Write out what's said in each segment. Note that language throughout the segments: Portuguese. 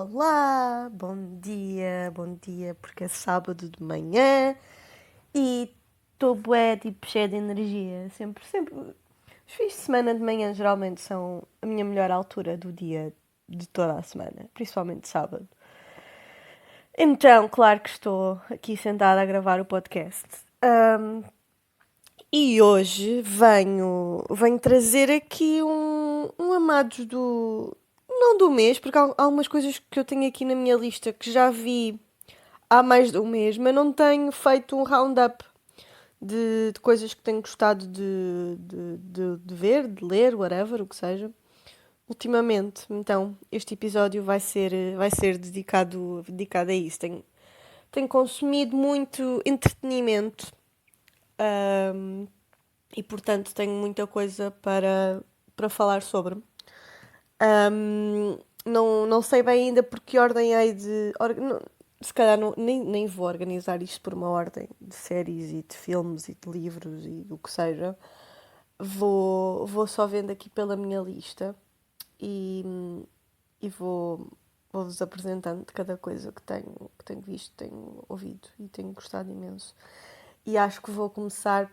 Olá, bom dia, porque é sábado de manhã e estou bué, tipo, cheia de energia. Sempre. Os fins de semana de manhã geralmente são a minha melhor altura do dia de toda a semana, principalmente sábado. Então, claro que estou aqui sentada a gravar o podcast. E hoje venho trazer aqui um amados do. Não do mês, porque há algumas coisas que eu tenho aqui na minha lista que já vi há mais de um mês, mas não tenho feito um roundup de coisas que tenho gostado de ver, de ler, whatever, o que seja, ultimamente. Então, este episódio vai ser dedicado a isso. Tenho consumido muito entretenimento, ahm, e, portanto, tenho muita coisa para falar sobre. Não sei bem ainda por que ordem hei de. Se calhar nem vou organizar isto por uma ordem de séries e de filmes e de livros e do que seja. Vou só vendo aqui pela minha lista e, e vou-vos apresentando cada coisa que tenho visto, tenho ouvido e tenho gostado imenso. E acho que vou começar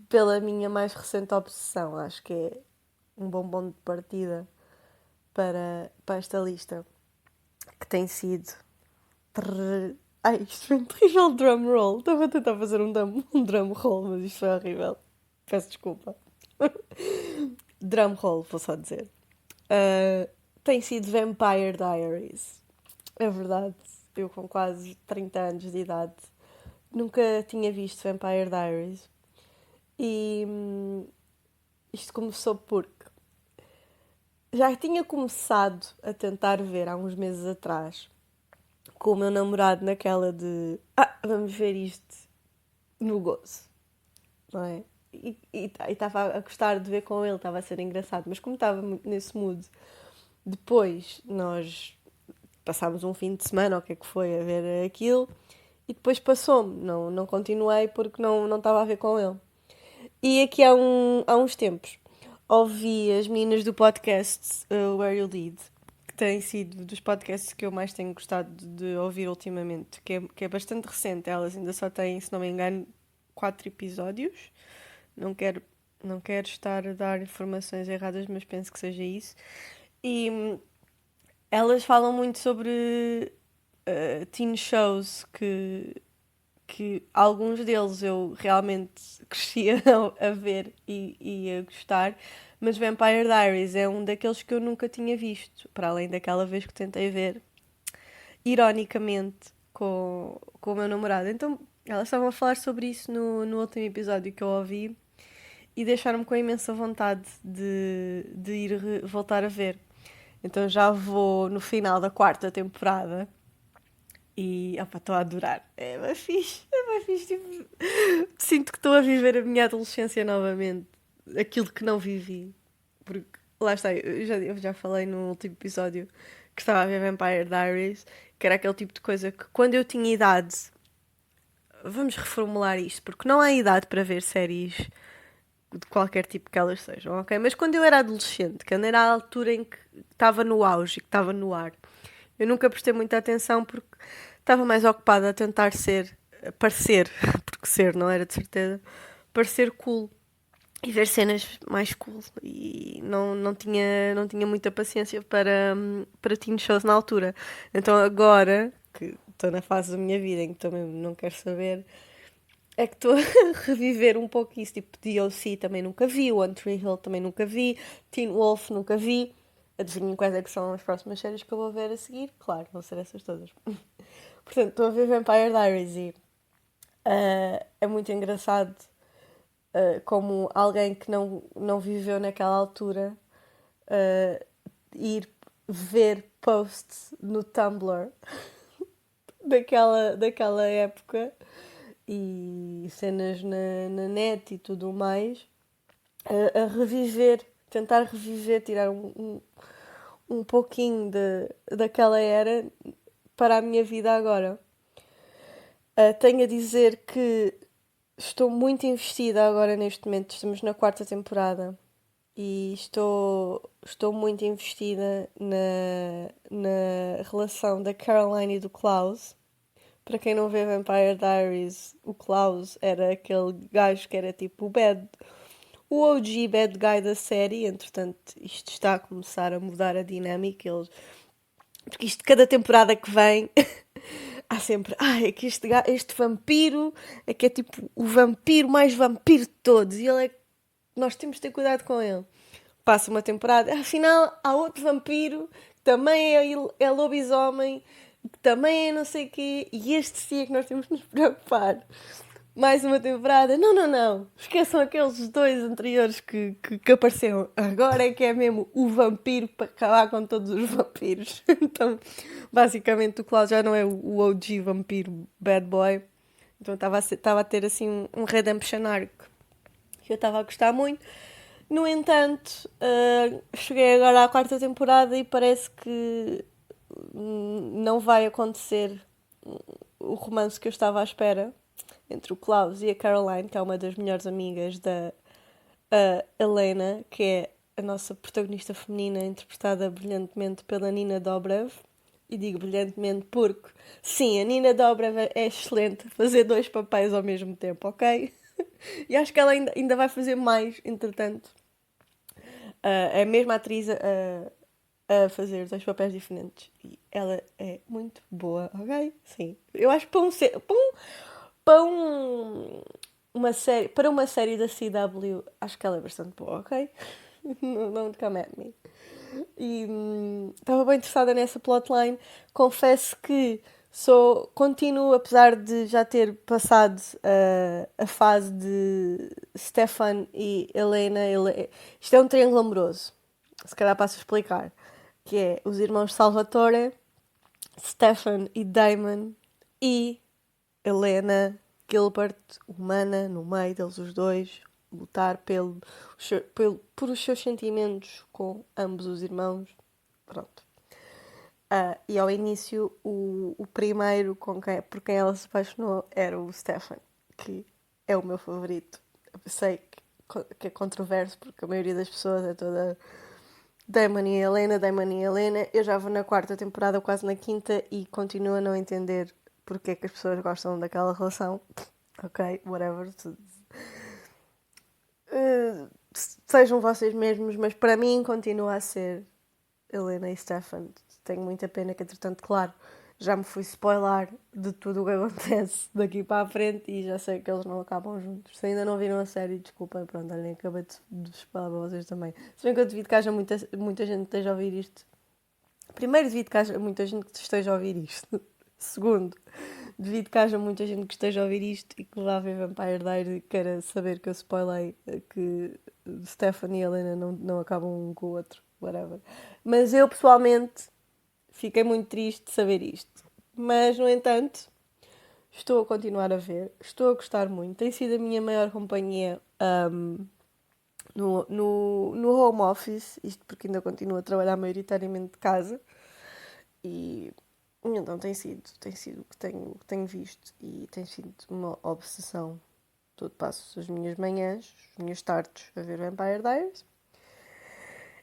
pela minha mais recente obsessão. Acho que é um bom ponto de partida para esta lista, que tem sido. Ai, isto foi um terrível drum roll. Estava a tentar fazer um drum roll, mas isto foi horrível. Peço desculpa. Drum roll, vou só dizer. Uh, Tem sido Vampire Diaries. É verdade, eu com quase 30 anos de idade nunca tinha visto Vampire Diaries. E isto começou porque já tinha começado a tentar ver há uns meses atrás com o meu namorado naquela de vamos ver isto no gozo, não é? E estava a gostar de ver com ele, estava a ser engraçado, mas como estava muito nesse mood, depois nós passámos um fim de semana, ou o que é que foi, a ver aquilo, e depois passou-me, não continuei porque não estava a ver com ele. E aqui há uns tempos ouvi as meninas do podcast Where You Lead, que tem sido dos podcasts que eu mais tenho gostado de ouvir ultimamente, que é bastante recente. Elas ainda só têm, se não me engano, 4 episódios. Não quero, não quero estar a dar informações erradas, mas penso que seja isso. E elas falam muito sobre teen shows que alguns deles eu realmente crescia a ver e a gostar, mas Vampire Diaries é um daqueles que eu nunca tinha visto, para além daquela vez que tentei ver, ironicamente, com o meu namorado. Então, elas estavam a falar sobre isso no último episódio que eu ouvi e deixaram-me com imensa vontade de ir voltar a ver. Então já vou no final da quarta temporada e estou a adorar. É bem fixe. Tipo, sinto que estou a viver a minha adolescência novamente. Aquilo que não vivi. Porque lá está, eu já falei no último episódio que estava a ver Vampire Diaries, que era aquele tipo de coisa que quando eu tinha idade. Vamos reformular isto, porque não há idade para ver séries de qualquer tipo que elas sejam, ok? Mas quando eu era adolescente, quando era a altura em que estava no auge, que estava no ar, eu nunca prestei muita atenção porque estava mais ocupada a tentar parecer, porque ser não era de certeza, parecer cool e ver cenas mais cool. E não tinha muita paciência para teen shows na altura. Então agora, que estou na fase da minha vida em que também não quero saber, é que estou a reviver um pouco isso. Tipo, DOC também nunca vi, One Tree Hill também nunca vi, Teen Wolf nunca vi. Adivinhem quais é que são as próximas séries que eu vou ver a seguir? Claro, vão ser essas todas. Portanto, estou a ver Vampire Diaries e é muito engraçado como alguém que não viveu naquela altura uh, ir ver posts no Tumblr daquela época e cenas na net e tudo mais, a reviver, tentar reviver, tirar um pouquinho daquela era para a minha vida agora. Tenho a dizer que estou muito investida agora neste momento, estamos na quarta temporada e estou muito investida na relação da Caroline e do Klaus. Para quem não vê Vampire Diaries, o Klaus era aquele gajo que era tipo o OG bad guy da série. Entretanto, isto está a começar a mudar a dinâmica. Porque isto, cada temporada que vem, há sempre, é que este vampiro é que é tipo o vampiro mais vampiro de todos. E ele é. Nós temos de ter cuidado com ele. Passa uma temporada, afinal há outro vampiro que também é lobisomem, que também é não sei o quê, e este sim é que nós temos de nos preocupar. Mais uma temporada, não, esqueçam aqueles dois anteriores que apareceram. Agora é que é mesmo o vampiro para acabar com todos os vampiros. Então, basicamente, o Klaus já não é o OG vampiro bad boy. Então estava a ter assim um redemption arc que eu estava a gostar muito. No entanto, cheguei agora à quarta temporada e parece que não vai acontecer o romance que eu estava à espera entre o Klaus e a Caroline, que é uma das melhores amigas da Helena, que é a nossa protagonista feminina, interpretada brilhantemente pela Nina Dobrev. E digo brilhantemente porque, sim, a Nina Dobrev é excelente a fazer dois papéis ao mesmo tempo, ok? E acho que ela ainda vai fazer mais, entretanto. É a mesma atriz a fazer dois papéis diferentes. E ela é muito boa, ok? Sim. Eu acho que para uma série da CW, acho que ela é bastante boa, ok? Don't come at me. E estava bem interessada nessa plotline. Confesso que continuo, apesar de já ter passado a fase de Stefan e Helena. Isto é um triângulo amoroso. Se calhar passo a explicar. Que é os irmãos Salvatore, Stefan e Damon e Helena Gilbert, humana, no meio deles os dois, lutar por os seus sentimentos com ambos os irmãos. Pronto. E ao início, o primeiro por quem ela se apaixonou era o Stefan, que é o meu favorito. Eu sei que é controverso, porque a maioria das pessoas é toda Damon e Helena, Damon e Helena. Eu já vou na quarta temporada, quase na quinta, e continuo a não entender porque é que as pessoas gostam daquela relação. Ok, whatever. Sejam vocês mesmos, mas para mim continua a ser Helena e Stefan. Tenho muita pena que, entretanto, claro, já me fui spoiler de tudo o que acontece daqui para a frente e já sei que eles não acabam juntos. Se ainda não viram a série, desculpem, pronto, olhem, acabei de spoiler para vocês também. Se bem que eu devido que haja muita gente que esteja a ouvir isto. Primeiro, devido que haja muita gente que esteja a ouvir isto. Segundo, devido que haja muita gente que esteja a ouvir isto e que vá ver Vampire Diaries e queira saber que eu spoilei que Stephanie e Helena não acabam um com o outro, whatever. Mas eu, pessoalmente, fiquei muito triste de saber isto. Mas, no entanto, estou a continuar a ver. Estou a gostar muito. Tem sido a minha maior companhia no home office. Isto porque ainda continuo a trabalhar maioritariamente de casa. E então tem sido o que tenho visto. E tem sido uma obsessão. Todo passo as minhas manhãs, as minhas tardes a ver Vampire Diaries.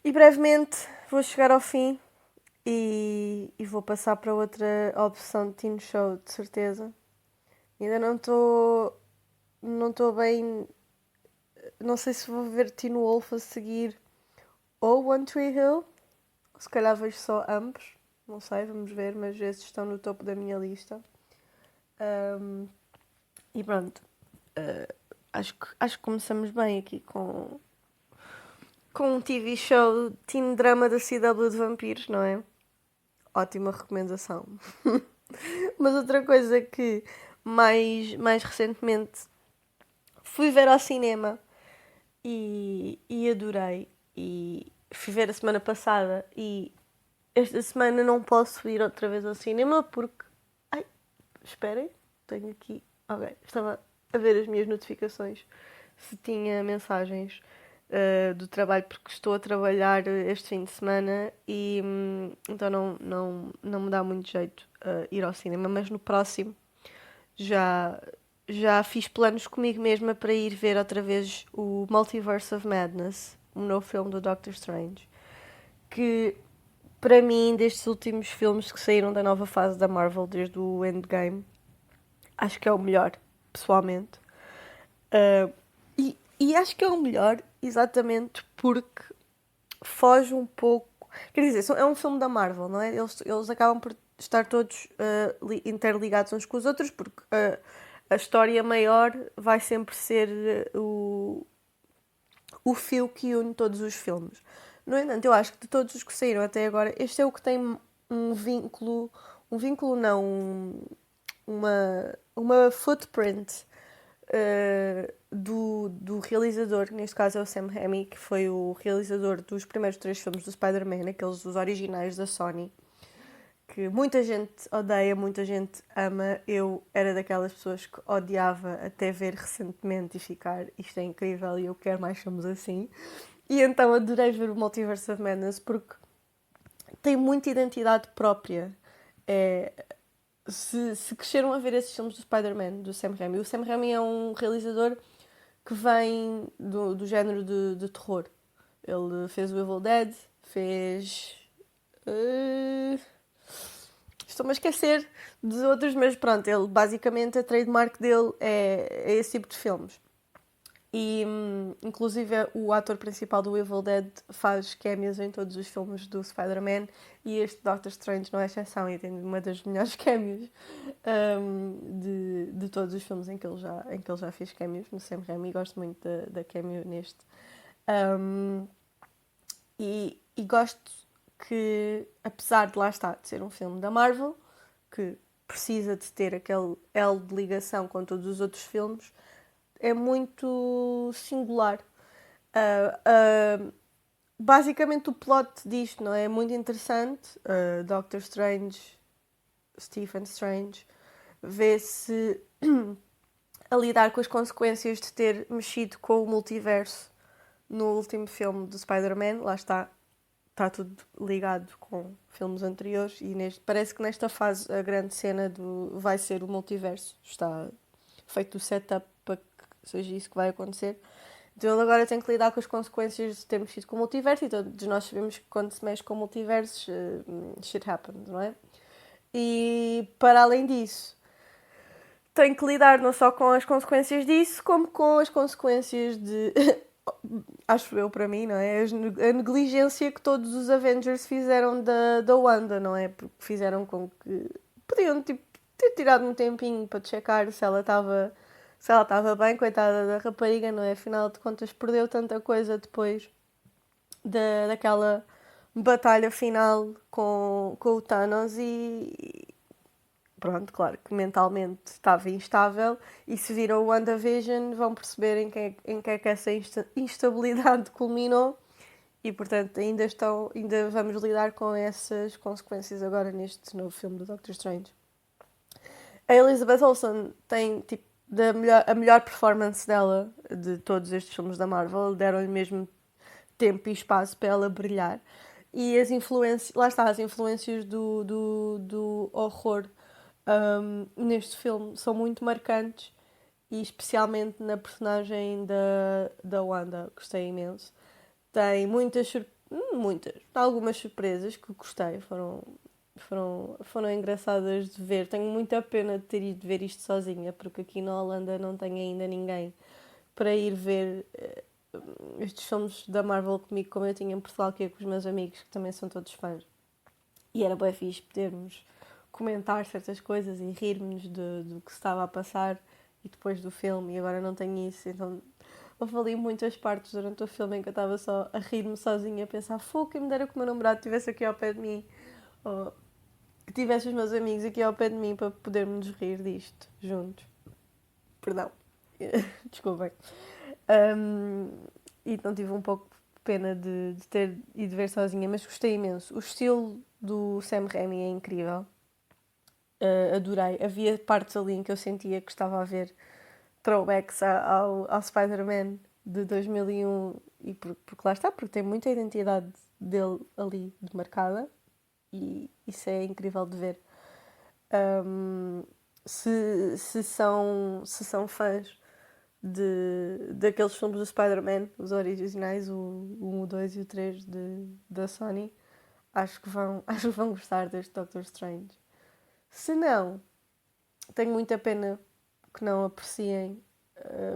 E brevemente vou chegar ao fim. E vou passar para outra opção de teen show, de certeza. Ainda não estou bem. Não sei se vou ver Teen Wolf a seguir ou One Tree Hill. Se calhar vejo só ambos. Não sei, vamos ver, mas esses estão no topo da minha lista. E pronto. Acho que começamos bem aqui com um TV show teen drama da CW de vampiros, não é? Ótima recomendação. Mas outra coisa que mais recentemente fui ver ao cinema e adorei. E fui ver a semana passada e esta semana não posso ir outra vez ao cinema porque... Ai, esperem, tenho aqui... Ok, estava a ver as minhas notificações se tinha mensagens do trabalho, porque estou a trabalhar este fim de semana e então não me dá muito jeito ir ao cinema, mas no próximo já fiz planos comigo mesma para ir ver outra vez o Multiverse of Madness, novo filme do Doctor Strange, que para mim, destes últimos filmes que saíram da nova fase da Marvel, desde o Endgame, acho que é o melhor, pessoalmente. Uh, e acho que é o melhor exatamente porque foge um pouco. Quer dizer, é um filme da Marvel, não é? Eles acabam por estar todos interligados uns com os outros, porque a história maior vai sempre ser o fio que une todos os filmes. No entanto, eu acho que de todos os que saíram até agora, este é o que tem um vínculo não, uma footprint do realizador, que neste caso é o Sam Raimi, que foi o realizador dos primeiros 3 filmes do Spider-Man, aqueles dos originais da Sony, que muita gente odeia, muita gente ama. Eu era daquelas pessoas que odiava até ver recentemente e ficar, isto é incrível e eu quero mais filmes assim. E então adorei ver o Multiverse of Madness porque tem muita identidade própria. É, se cresceram a ver esses filmes do Spider-Man, do Sam Raimi, o Sam Raimi é um realizador que vem do género de terror. Ele fez o Evil Dead, fez. Estou-me a esquecer dos outros, mas pronto, ele basicamente a trademark dele é esse tipo de filmes. E inclusive o ator principal do Evil Dead faz cameos em todos os filmes do Spider-Man e este Doctor Strange não é exceção e tem uma das melhores cameos de todos os filmes em que ele já fez cameos no Sam Raimi. Gosto muito da cameo neste. E gosto que, apesar de lá estar, de ser um filme da Marvel, que precisa de ter aquele elo de ligação com todos os outros filmes, é muito singular. Basicamente o plot disto não é muito interessante. Doctor Strange, Stephen Strange, vê-se a lidar com as consequências de ter mexido com o multiverso no último filme do Spider-Man. Lá está tudo ligado com filmes anteriores e parece que nesta fase a grande cena vai ser o multiverso. Está feito o setup para que seja isso que vai acontecer. Então ele agora tem que lidar com as consequências de ter mexido com o multiverso e todos nós sabemos que quando se mexe com multiversos, shit happens, não é? E para além disso, tem que lidar não só com as consequências disso, como com as consequências de acho eu para mim, não é? A negligência que todos os Avengers fizeram da Wanda, não é? Porque fizeram com que podiam tipo, ter tirado um tempinho para checar se ela estava bem, coitada da rapariga, não é? Afinal de contas perdeu tanta coisa depois daquela batalha final com o Thanos e pronto, claro que mentalmente estava instável e se viram o WandaVision vão perceber em que é que essa instabilidade culminou e portanto ainda vamos lidar com essas consequências agora neste novo filme do Doctor Strange. A Elizabeth Olsen tem tipo a melhor performance dela de todos estes filmes da Marvel, deram-lhe mesmo tempo e espaço para ela brilhar. E as influências, lá está, as influências do horror neste filme são muito marcantes e especialmente na personagem da Wanda, gostei imenso. Tem algumas surpresas que gostei, foram engraçadas de ver. Tenho muita pena de ter ido ver isto sozinha, porque aqui na Holanda não tenho ainda ninguém para ir ver estes filmes da Marvel comigo, como eu tinha em Portugal, que é com os meus amigos, que também são todos fãs. E era bem fixe podermos comentar certas coisas e rirmos do que se estava a passar e depois do filme, e agora não tenho isso, então houve ali muitas partes durante o filme em que eu estava só a rir-me sozinha, a pensar, fogo, quem me dera que o meu namorado estivesse aqui ao pé de mim, ou que tivesse os meus amigos aqui ao pé de mim para podermos rir disto juntos. Perdão, desculpem. E então tive um pouco de pena de ter ido ver sozinha, mas gostei imenso. O estilo do Sam Raimi é incrível. Adorei. Havia partes ali em que eu sentia que estava a ver throwbacks ao Spider-Man de 2001 e porque lá está, porque tem muita identidade dele ali demarcada e isso é incrível de ver. Se são fãs daqueles filmes do Spider-Man, os originais, o 1, o 2 e o 3 da Sony. Acho que vão gostar deste Doctor Strange. Se não, tenho muita pena que não apreciem,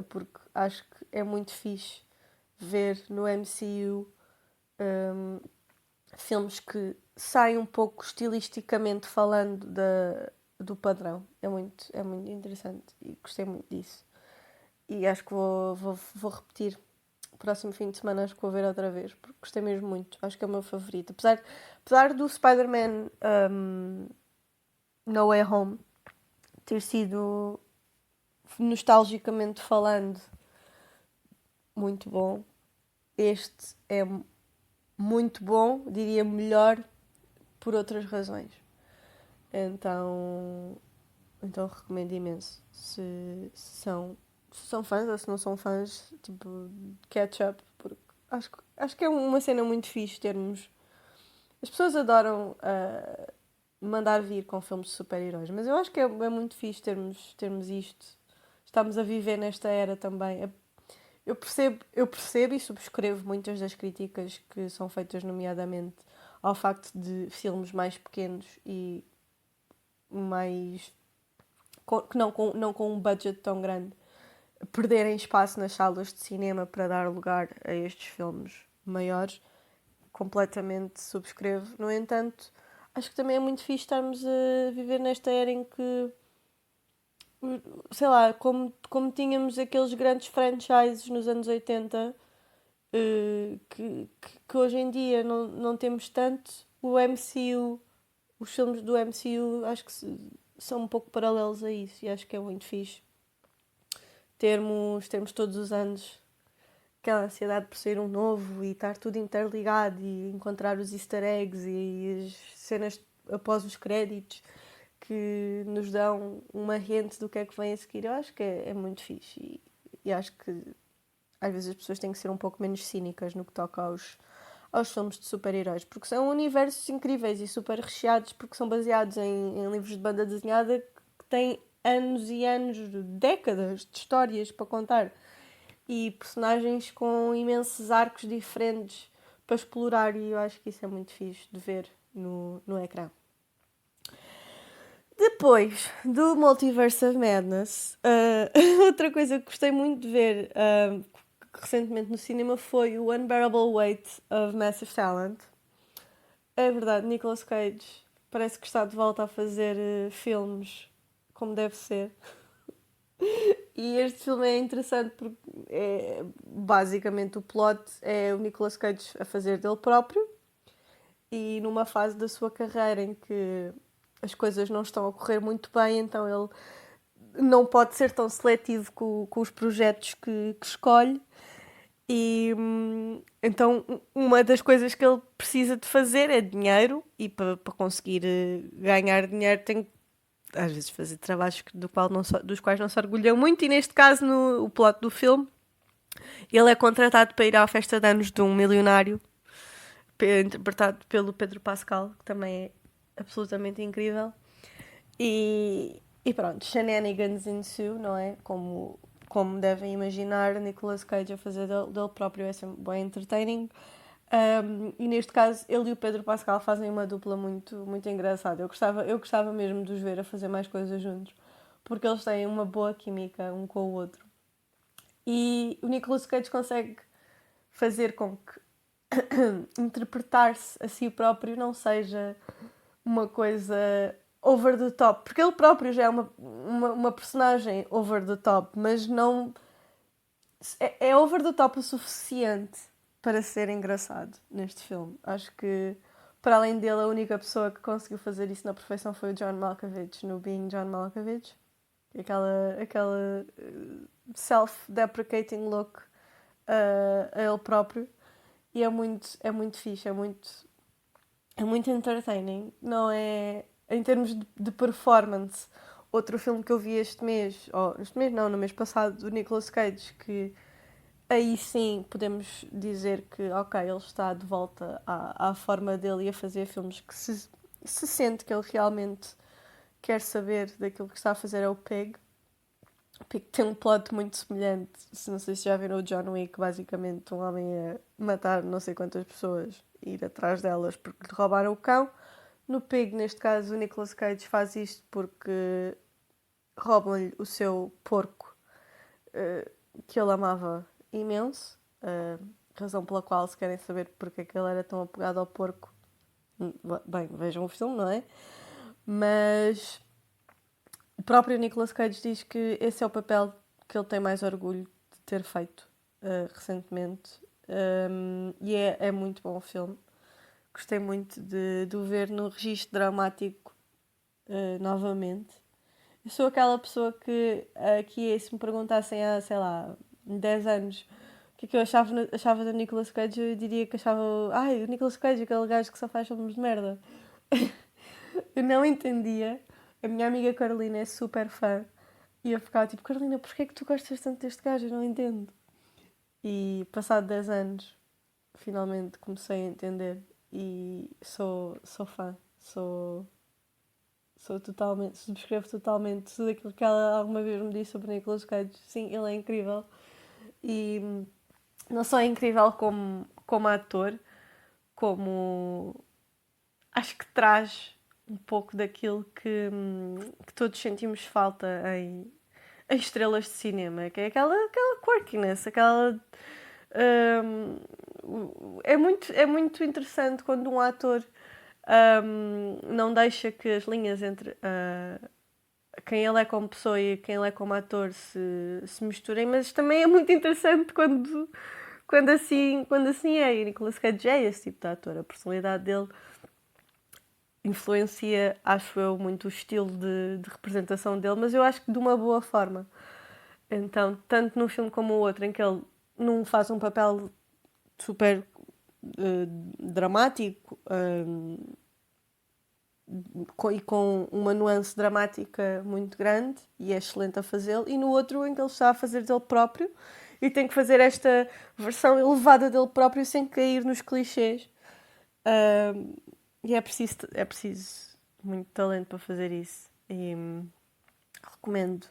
porque acho que é muito fixe ver no MCU filmes que saem um pouco estilisticamente falando do padrão. É muito interessante e gostei muito disso. E acho que vou repetir. O próximo fim de semana acho que vou ver outra vez, porque gostei mesmo muito. Acho que é o meu favorito. Apesar do Spider-Man No Way Home ter sido, nostalgicamente falando, muito bom, este é muito bom, diria melhor, por outras razões. Então recomendo imenso. Se são fãs ou se não são fãs, tipo, catch up, porque acho que é uma cena muito fixe termos. As pessoas adoram mandar vir com filmes de super-heróis, mas eu acho que é muito fixe termos isto. Estamos a viver nesta era também. Eu percebo e subscrevo muitas das críticas que são feitas, nomeadamente ao facto de filmes mais pequenos e mais. Não com um budget tão grande perderem espaço nas salas de cinema para dar lugar a estes filmes maiores. Completamente subscrevo. No entanto, acho que também é muito fixe estarmos a viver nesta era em que, sei lá, como tínhamos aqueles grandes franchises nos anos 80, que hoje em dia não temos tanto. O MCU, os filmes do MCU, acho que são um pouco paralelos a isso e acho que é muito fixe termos todos os anos aquela ansiedade por ser um novo e estar tudo interligado e encontrar os easter eggs e as cenas após os créditos que nos dão uma hint do que é que vem a seguir. Eu acho que é muito fixe e acho que às vezes as pessoas têm que ser um pouco menos cínicas no que toca aos filmes de super-heróis, porque são universos incríveis e super recheados, porque são baseados em livros de banda desenhada que têm anos e anos, décadas de histórias para contar e personagens com imensos arcos diferentes para explorar, e eu acho que isso é muito fixe de ver no ecrã. Depois do Multiverse of Madness, outra coisa que gostei muito de ver recentemente no cinema foi o Unbearable Weight of Massive Talent. É verdade, Nicolas Cage parece que está de volta a fazer filmes como deve ser. E este filme é interessante porque basicamente o plot é o Nicolas Cage a fazer dele próprio e numa fase da sua carreira em que as coisas não estão a correr muito bem, então ele não pode ser tão seletivo com os projetos que escolhe. E então uma das coisas que ele precisa de fazer é dinheiro e para conseguir ganhar dinheiro tem que às vezes fazer trabalhos dos quais não se orgulham muito, e neste caso o plot do filme ele é contratado para ir à festa de anos de um milionário interpretado pelo Pedro Pascal, que também é absolutamente incrível, e pronto, shenanigans ensue, não é? Como devem imaginar, Nicolas Cage a fazer dele próprio é sempre bem entertaining. E neste caso, ele e o Pedro Pascal fazem uma dupla muito, muito engraçada. Eu gostava mesmo de os ver a fazer mais coisas juntos, porque eles têm uma boa química um com o outro. E o Nicolas Cage consegue fazer com que interpretar-se a si próprio não seja uma coisa over the top, porque ele próprio já é uma personagem over the top, mas não é over the top o suficiente para ser engraçado neste filme. Acho que, para além dele, a única pessoa que conseguiu fazer isso na perfeição foi o John Malkovich, no Being John Malkovich. Aquela self-deprecating look a ele próprio. E é muito fixe, é muito entertaining. Não é... Em termos de performance, outro filme que eu vi este mês não, no mês passado, do Nicolas Cage, que aí sim podemos dizer que, ok, ele está de volta à forma dele e a fazer filmes que se sente que ele realmente quer saber daquilo que está a fazer, é o Pig. Pig tem um plot muito semelhante. Não sei se já viram o John Wick, basicamente um homem a matar não sei quantas pessoas e ir atrás delas porque lhe roubaram o cão. No Pig, neste caso, o Nicolas Cage faz isto porque roubam-lhe o seu porco, eh, que ele amava imenso. Razão pela qual, se querem saber porque é que ele era tão apegado ao porco, bem, vejam o filme, não é? Mas o próprio Nicolas Cage diz que esse é o papel que ele tem mais orgulho de ter feito recentemente. E é muito bom o filme. Gostei muito de o ver no registro dramático novamente. Eu sou aquela pessoa que se me perguntassem há, sei lá, 10 anos o que é que eu achava do Nicolas Cage, eu diria que achava. Ai, o Nicolas Cage, aquele gajo que só faz filmes de merda. Eu não entendia. A minha amiga Carolina é super fã. E eu ficava tipo, Carolina, porquê é que tu gostas tanto deste gajo? Eu não entendo. E passado 10 anos, finalmente comecei a entender. E sou fã. Sou totalmente, subscrevo totalmente tudo aquilo que ela alguma vez me disse sobre Nicolas Cage. Sim, ele é incrível. E não só é incrível como ator, como acho que traz um pouco daquilo que todos sentimos falta em estrelas de cinema, que é aquela quirkiness, aquela. É muito interessante quando um ator não deixa que as linhas entre quem ele é como pessoa e quem ele é como ator se misturem, mas também é muito interessante quando assim é. E Nicolas Cage é esse tipo de ator, a personalidade dele influencia, acho eu, muito o estilo de representação dele, mas eu acho que de uma boa forma. Então, tanto num filme como no outro, em que ele não faz um papel super dramático e com uma nuance dramática muito grande, e é excelente a fazê-lo, e no outro em que ele está a fazer dele próprio e tem que fazer esta versão elevada dele próprio sem cair nos clichês. E é preciso muito talento para fazer isso. E recomendo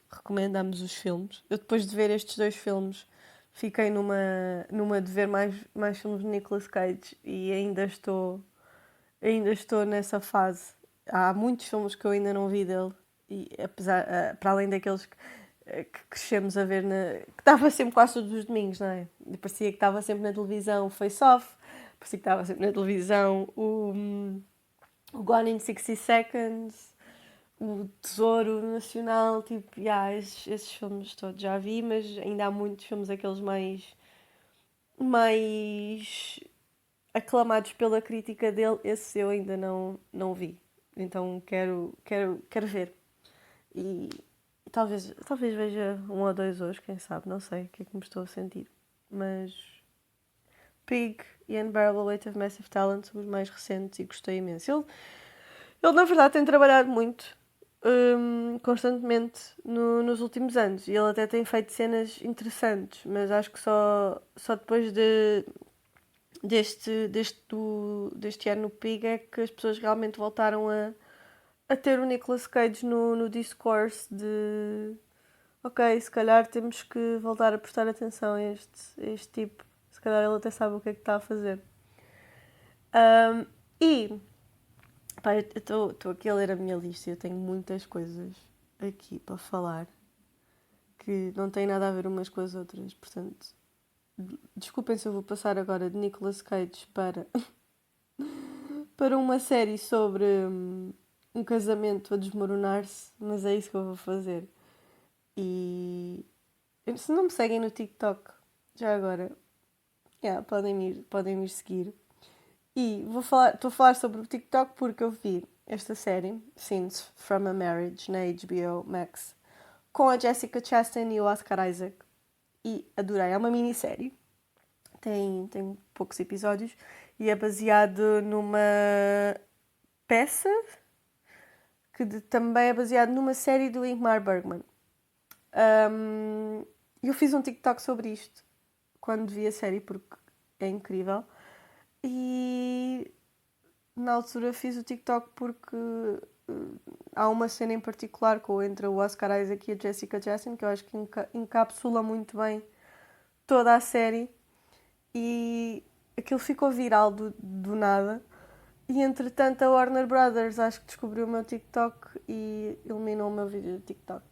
ambos os filmes. Eu depois de ver estes dois filmes fiquei numa de ver mais filmes de Nicolas Cage e ainda estou nessa fase. Há muitos filmes que eu ainda não vi dele e apesar, para além daqueles que crescemos a ver que estava sempre quase todos os domingos, não é? E parecia que estava sempre na televisão o Face Off, parecia que estava sempre na televisão o Gone in 60 Seconds, o Tesouro Nacional, tipo, esses filmes todos já vi, mas ainda há muitos filmes, aqueles mais aclamados pela crítica dele, esse eu ainda não vi. Então quero ver. E talvez veja um ou dois hoje, quem sabe, não sei o que é que me estou a sentir. Mas Pig e Unbearable Weight of Massive Talent são os mais recentes e gostei imenso. Ele na verdade tem trabalhado muito constantemente nos últimos anos e ele até tem feito cenas interessantes, mas acho que só depois deste ano no Pig é que as pessoas realmente voltaram a ter o Nicolas Cage no discourse de ok, se calhar temos que voltar a prestar atenção a este tipo. Se calhar ele até sabe o que é que está a fazer. E pá, eu estou aqui a ler a minha lista e eu tenho muitas coisas aqui para falar que não têm nada a ver umas com as outras. Portanto, desculpem se eu vou passar agora de Nicolas Cage para uma série sobre um casamento a desmoronar-se, mas é isso que eu vou fazer. E se não me seguem no TikTok, já agora, podem me ir seguir. E estou a falar sobre o TikTok porque eu vi esta série, Scenes from a Marriage, na HBO Max, com a Jessica Chastain e o Oscar Isaac. E adorei. É uma minissérie. Tem poucos episódios e é baseado numa peça também é baseado numa série do Ingmar Bergman. Eu fiz um TikTok sobre isto quando vi a série porque é incrível. E na altura fiz o TikTok porque há uma cena em particular entre o Oscar Isaac e a Jessica Chastain que eu acho que encapsula muito bem toda a série e aquilo ficou viral do nada. E entretanto a Warner Brothers acho que descobriu o meu TikTok e eliminou o meu vídeo do TikTok.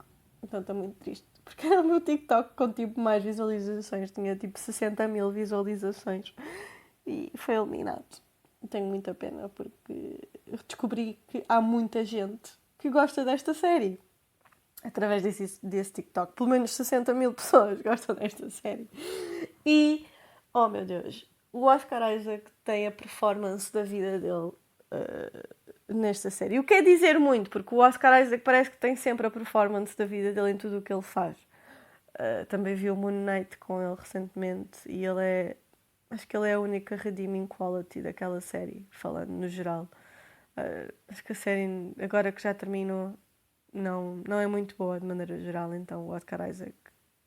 Então estou muito triste. Porque era o meu TikTok com tipo mais visualizações. Tinha tipo 60 mil visualizações. E foi eliminado. Tenho muita pena porque descobri que há muita gente que gosta desta série. Através desse TikTok. Pelo menos 60 mil pessoas gostam desta série. E, oh meu Deus, o Oscar Isaac tem a performance da vida dele nesta série. O que é dizer muito, porque o Oscar Isaac parece que tem sempre a performance da vida dele em tudo o que ele faz. Também vi o Moon Knight com ele recentemente e ele é... Acho que ele é a única redeeming quality daquela série, falando no geral. Acho que a série, agora que já terminou, não é muito boa de maneira geral, então o Oscar Isaac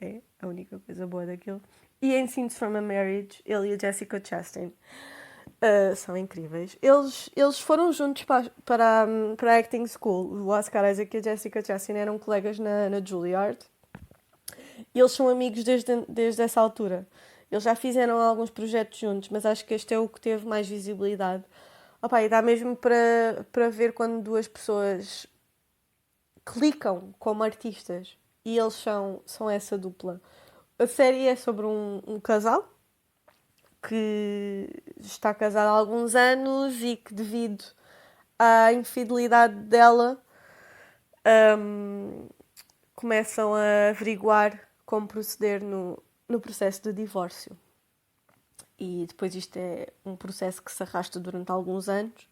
é a única coisa boa daquilo. E em Scenes from a Marriage, ele e a Jessica Chastain são incríveis. Eles foram juntos para a acting school. O Oscar Isaac e a Jessica Chastain eram colegas na Juilliard. E eles são amigos desde essa altura. Eles já fizeram alguns projetos juntos, mas acho que este é o que teve mais visibilidade. Opa, e dá mesmo para ver quando duas pessoas clicam como artistas. E eles são essa dupla. A série é sobre um casal que está casado há alguns anos e que, devido à infidelidade dela, começam a averiguar como proceder no processo de divórcio. E depois isto é um processo que se arrasta durante alguns anos.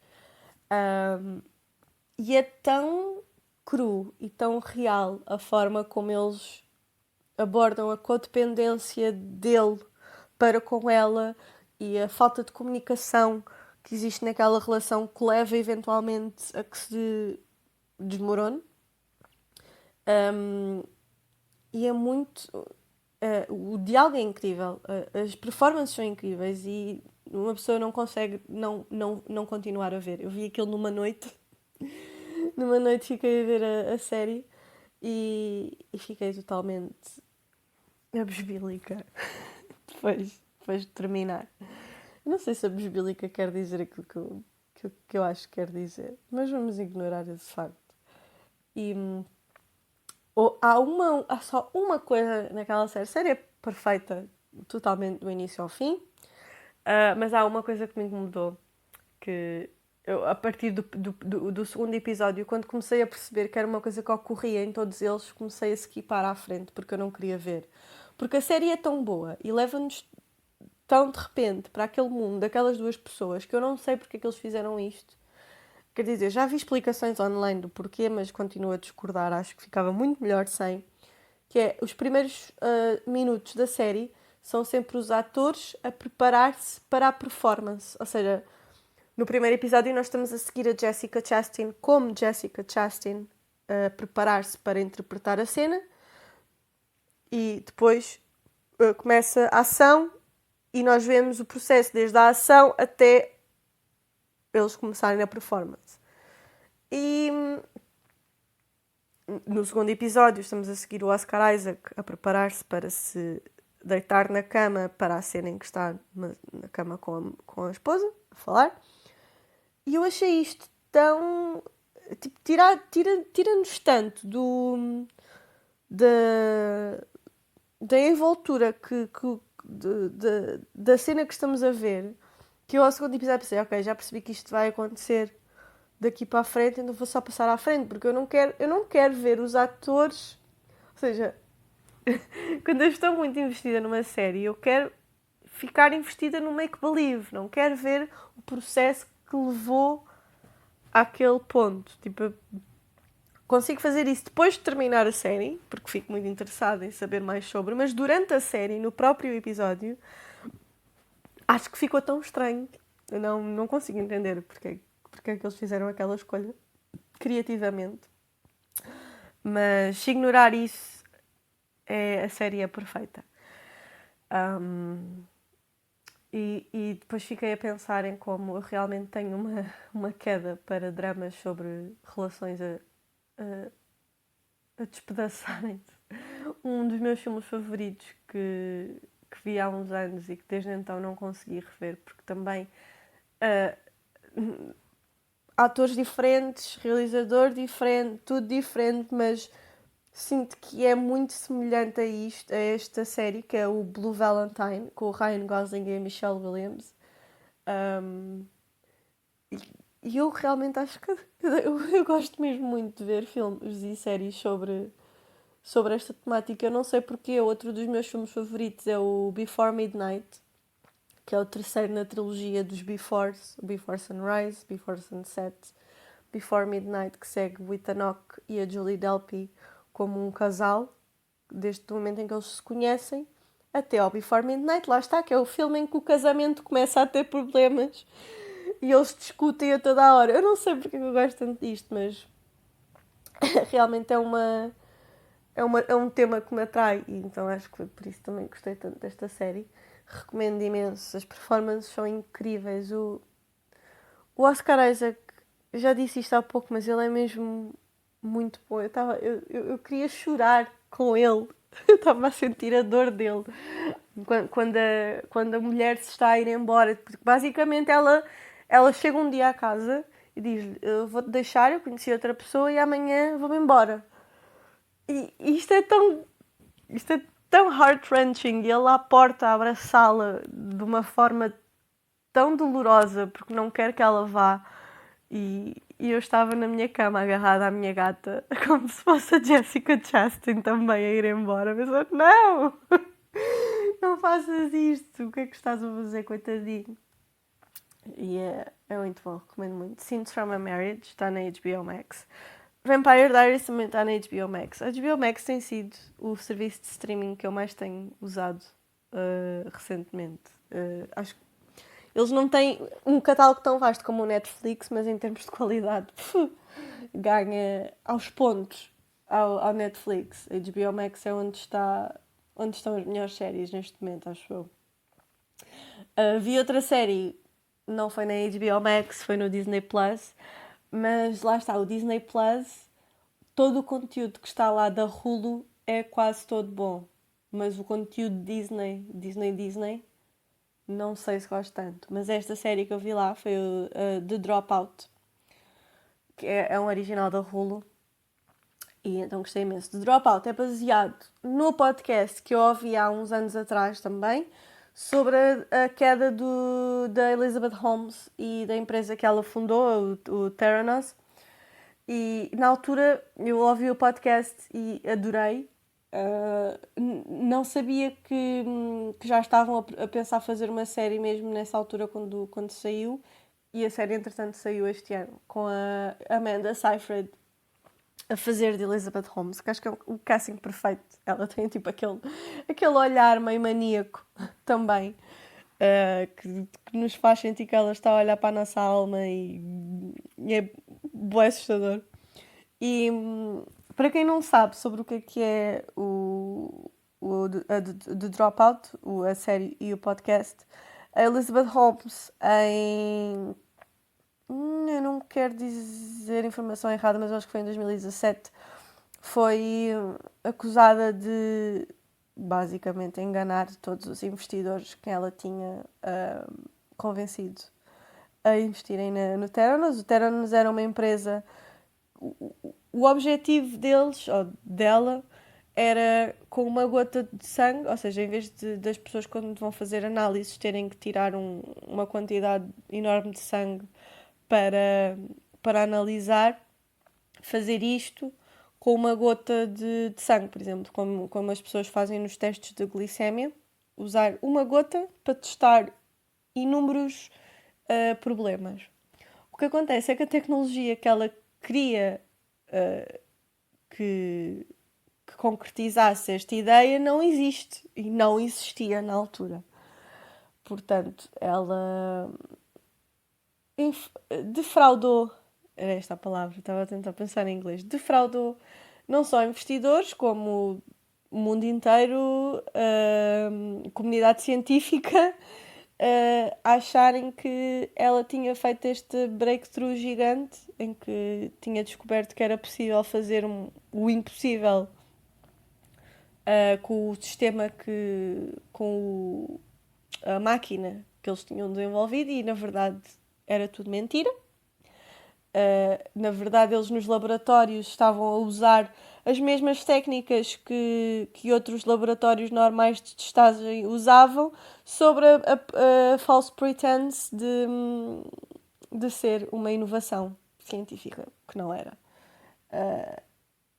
E é tão cru e tão real a forma como eles abordam a codependência dele para com ela e a falta de comunicação que existe naquela relação que leva eventualmente a que se desmorone. E é muito... o diálogo é incrível, as performances são incríveis e uma pessoa não consegue não continuar a ver. Eu vi aquilo numa noite, numa noite fiquei a ver a série e fiquei totalmente abesbílica depois de terminar. Eu não sei se abesbílica quer dizer aquilo que eu acho que quer dizer, mas vamos ignorar esse facto. E há só uma coisa naquela série. A série é perfeita, totalmente do início ao fim, mas há uma coisa que me incomodou, que eu, a partir do segundo episódio, quando comecei a perceber que era uma coisa que ocorria em todos eles, comecei a skipar à frente, porque eu não queria ver. Porque a série é tão boa e leva-nos tão de repente para aquele mundo daquelas duas pessoas que eu não sei porque é que eles fizeram isto. Quer dizer, já vi explicações online do porquê, mas continuo a discordar. Acho que ficava muito melhor sem. Que é, os primeiros minutos da série são sempre os atores a preparar-se para a performance. Ou seja, no primeiro episódio nós estamos a seguir a Jessica Chastain como Jessica Chastain a preparar-se para interpretar a cena e depois começa a ação e nós vemos o processo desde a ação até eles começarem a performance. E no segundo episódio estamos a seguir o Oscar Isaac a preparar-se para se deitar na cama para a cena em que está na cama com a esposa, a falar. E eu achei isto tão... Tipo, tira-nos tanto da envoltura da cena que estamos a ver, que eu ao segundo episódio pensei, ok, já percebi que isto vai acontecer daqui para a frente, então vou só passar à frente, porque eu não quero ver os atores... Ou seja, quando eu estou muito investida numa série, eu quero ficar investida no make-believe, não quero ver o processo que levou àquele ponto. Tipo, consigo fazer isso depois de terminar a série, porque fico muito interessada em saber mais sobre, mas durante a série, no próprio episódio, acho que ficou tão estranho. Eu não consigo entender porque é que eles fizeram aquela escolha criativamente. Mas se ignorar isso, a série é perfeita. E depois fiquei a pensar em como eu realmente tenho uma queda para dramas sobre relações a despedaçarem-se. Um dos meus filmes favoritos que vi há uns anos e que desde então não consegui rever, porque também atores diferentes, realizador diferente, tudo diferente, mas sinto que é muito semelhante a esta série, que é o Blue Valentine, com o Ryan Gosling e a Michelle Williams. Um, e eu realmente acho que eu gosto mesmo muito de ver filmes e séries sobre esta temática. Eu não sei porque outro dos meus filmes favoritos é o Before Midnight, que é o terceiro na trilogia dos Befores, Before Sunrise, Before Sunset, Before Midnight, que segue o Ethan Hawke e a Julie Delpy como um casal, desde o momento em que eles se conhecem até ao Before Midnight, lá está, que é o filme em que o casamento começa a ter problemas e eles discutem a toda a hora. Eu não sei porque eu gosto tanto disto, mas realmente é um tema que me atrai e então acho que foi por isso também que gostei tanto desta série. Recomendo imenso, as performances são incríveis. O Oscar Isaac, eu já disse isto há pouco, mas ele é mesmo muito bom. Eu queria chorar com ele. Eu estava a sentir a dor dele quando a mulher se está a ir embora. Porque basicamente ela chega um dia à casa e diz-lhe: eu vou-te deixar, eu conheci outra pessoa e amanhã vou-me embora. E isto é tão heart-wrenching. E ele à porta a abraçá-la de uma forma tão dolorosa porque não quer que ela vá. E eu estava na minha cama agarrada à minha gata, como se fosse a Jessica Chastain também a ir embora. Mas eu, não! Não faças isto! O que é que estás a fazer, coitadinho? E é muito bom, recomendo muito. Scenes from a Marriage está na HBO Max. Vampire Diaries também está na HBO Max. A HBO Max tem sido o serviço de streaming que eu mais tenho usado recentemente. Acho que eles não têm um catálogo tão vasto como o Netflix, mas em termos de qualidade ganha aos pontos ao Netflix. A HBO Max é onde estão as melhores séries neste momento, acho eu. Vi outra série, não foi na HBO Max, foi no Disney Plus, mas lá está, o Disney Plus, todo o conteúdo que está lá da Hulu é quase todo bom, mas o conteúdo Disney, não sei se gosto tanto. Mas esta série que eu vi lá foi o The Dropout, que é um original da Hulu, e então gostei imenso. The Dropout é baseado no podcast que eu ouvi há uns anos atrás também, sobre a queda da Elizabeth Holmes e da empresa que ela fundou, o Theranos. E na altura eu ouvi o podcast e adorei. Não sabia que já estavam a pensar fazer uma série mesmo nessa altura quando saiu. E a série, entretanto, saiu este ano com a Amanda Seyfried a fazer de Elizabeth Holmes, que acho que é o casting perfeito. Ela tem tipo aquele olhar meio maníaco também, que nos faz sentir que ela está a olhar para a nossa alma e é bué assustador. E para quem não sabe sobre o que é The Dropout, a série e o podcast, a Elizabeth Holmes eu não quero dizer informação errada, mas acho que foi em 2017, foi acusada de basicamente enganar todos os investidores que ela tinha convencido a investirem no Theranos. O Theranos era uma empresa. O objetivo deles, ou dela, era com uma gota de sangue, ou seja, em vez das pessoas quando vão fazer análises terem que tirar uma quantidade enorme de sangue para analisar, fazer isto com uma gota de sangue, por exemplo, como as pessoas fazem nos testes de glicémia, usar uma gota para testar inúmeros problemas. O que acontece é que a tecnologia que ela queria que concretizasse esta ideia não existe e não existia na altura. Portanto, ela defraudou, era esta a palavra, estava a tentar pensar em inglês, defraudou não só investidores, como o mundo inteiro, comunidade científica, a acharem que ela tinha feito este breakthrough gigante em que tinha descoberto que era possível fazer o impossível com o sistema com a máquina que eles tinham desenvolvido e na verdade era tudo mentira. Na verdade, eles nos laboratórios estavam a usar as mesmas técnicas que outros laboratórios normais de testagem usavam sobre a false pretense de ser uma inovação científica, que não era.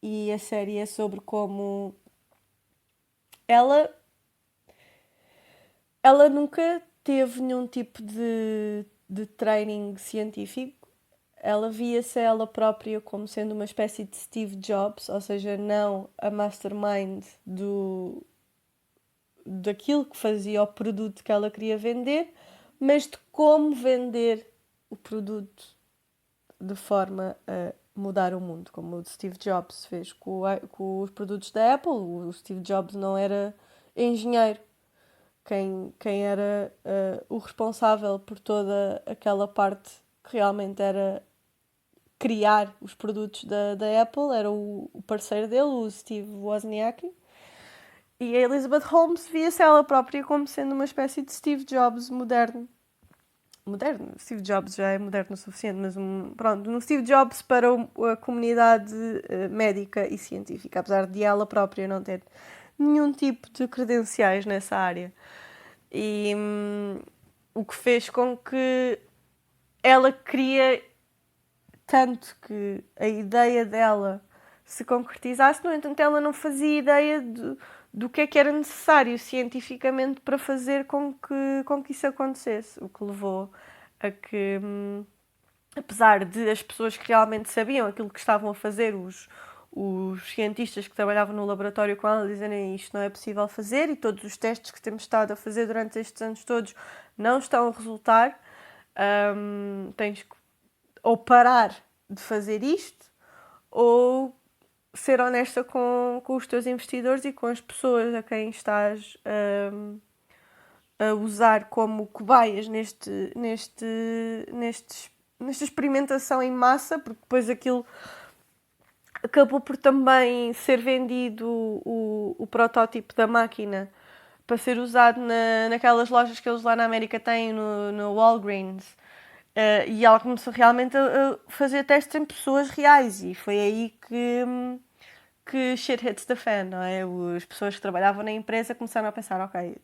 E a série é sobre como ela nunca teve nenhum tipo de training científico. Ela via-se ela própria como sendo uma espécie de Steve Jobs, ou seja, não a mastermind daquilo que fazia o produto que ela queria vender, mas de como vender o produto de forma a mudar o mundo, como o Steve Jobs fez com os produtos da Apple. O Steve Jobs não era engenheiro. Quem era o responsável por toda aquela parte que realmente era criar os produtos da Apple era o parceiro dele, o Steve Wozniak. E a Elizabeth Holmes via-se ela própria como sendo uma espécie de Steve Jobs moderno. Moderno? Steve Jobs já é moderno o suficiente, mas pronto, um Steve Jobs para a comunidade médica e científica, apesar de ela própria não ter nenhum tipo de credenciais nessa área. E o que fez com que ela queria tanto que a ideia dela se concretizasse, no entanto ela não fazia ideia do que é que era necessário cientificamente para fazer com que isso acontecesse, o que levou a que, apesar de as pessoas que realmente sabiam aquilo que estavam a fazer, os cientistas que trabalhavam no laboratório com ela dizerem isto não é possível fazer e todos os testes que temos estado a fazer durante estes anos todos não estão a resultar, tens que ou parar de fazer isto ou ser honesta com os teus investidores e com as pessoas a quem estás a usar como cobaias nesta experimentação em massa, porque depois aquilo acabou por também ser vendido o protótipo da máquina para ser usado naquelas lojas que eles lá na América têm, no Walgreens. E ela começou realmente a fazer testes em pessoas reais e foi aí que shit hits the fan, não é? As pessoas que trabalhavam na empresa começaram a pensar, ok,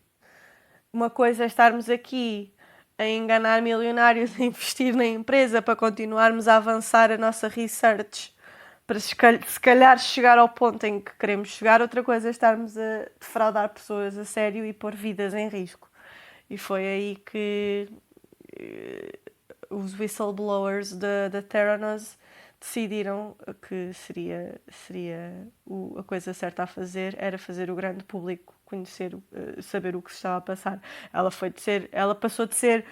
uma coisa é estarmos aqui a enganar milionários a investir na empresa para continuarmos a avançar a nossa research para se calhar chegar ao ponto em que queremos chegar. Outra coisa é estarmos a defraudar pessoas a sério e pôr vidas em risco. E foi aí que os whistleblowers da Theranos decidiram que seria a coisa certa a fazer, era fazer o grande público conhecer, saber o que se estava a passar. Ela passou de ser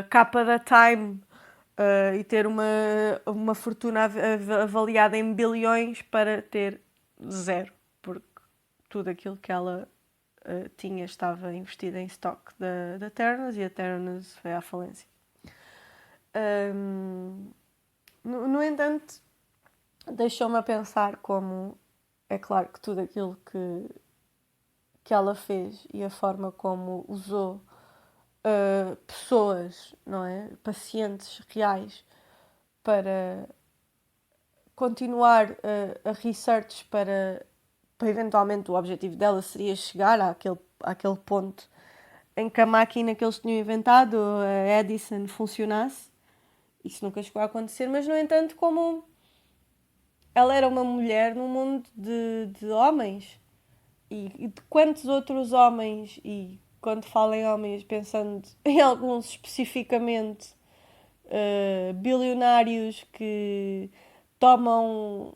capa da Time e ter uma fortuna avaliada em bilhões para ter zero, porque tudo aquilo que ela tinha estava investido em stock da Theranos e a Theranos foi à falência. No entanto, deixou-me a pensar como é claro que tudo aquilo que ela fez e a forma como usou pessoas, não é? Pacientes reais para continuar a research para eventualmente o objetivo dela seria chegar àquele ponto em que a máquina que eles tinham inventado, a Edison, funcionasse. Isso nunca chegou a acontecer, mas no entanto, como ela era uma mulher num mundo de homens e de quantos outros homens, e quando falo em homens pensando em alguns especificamente bilionários que tomam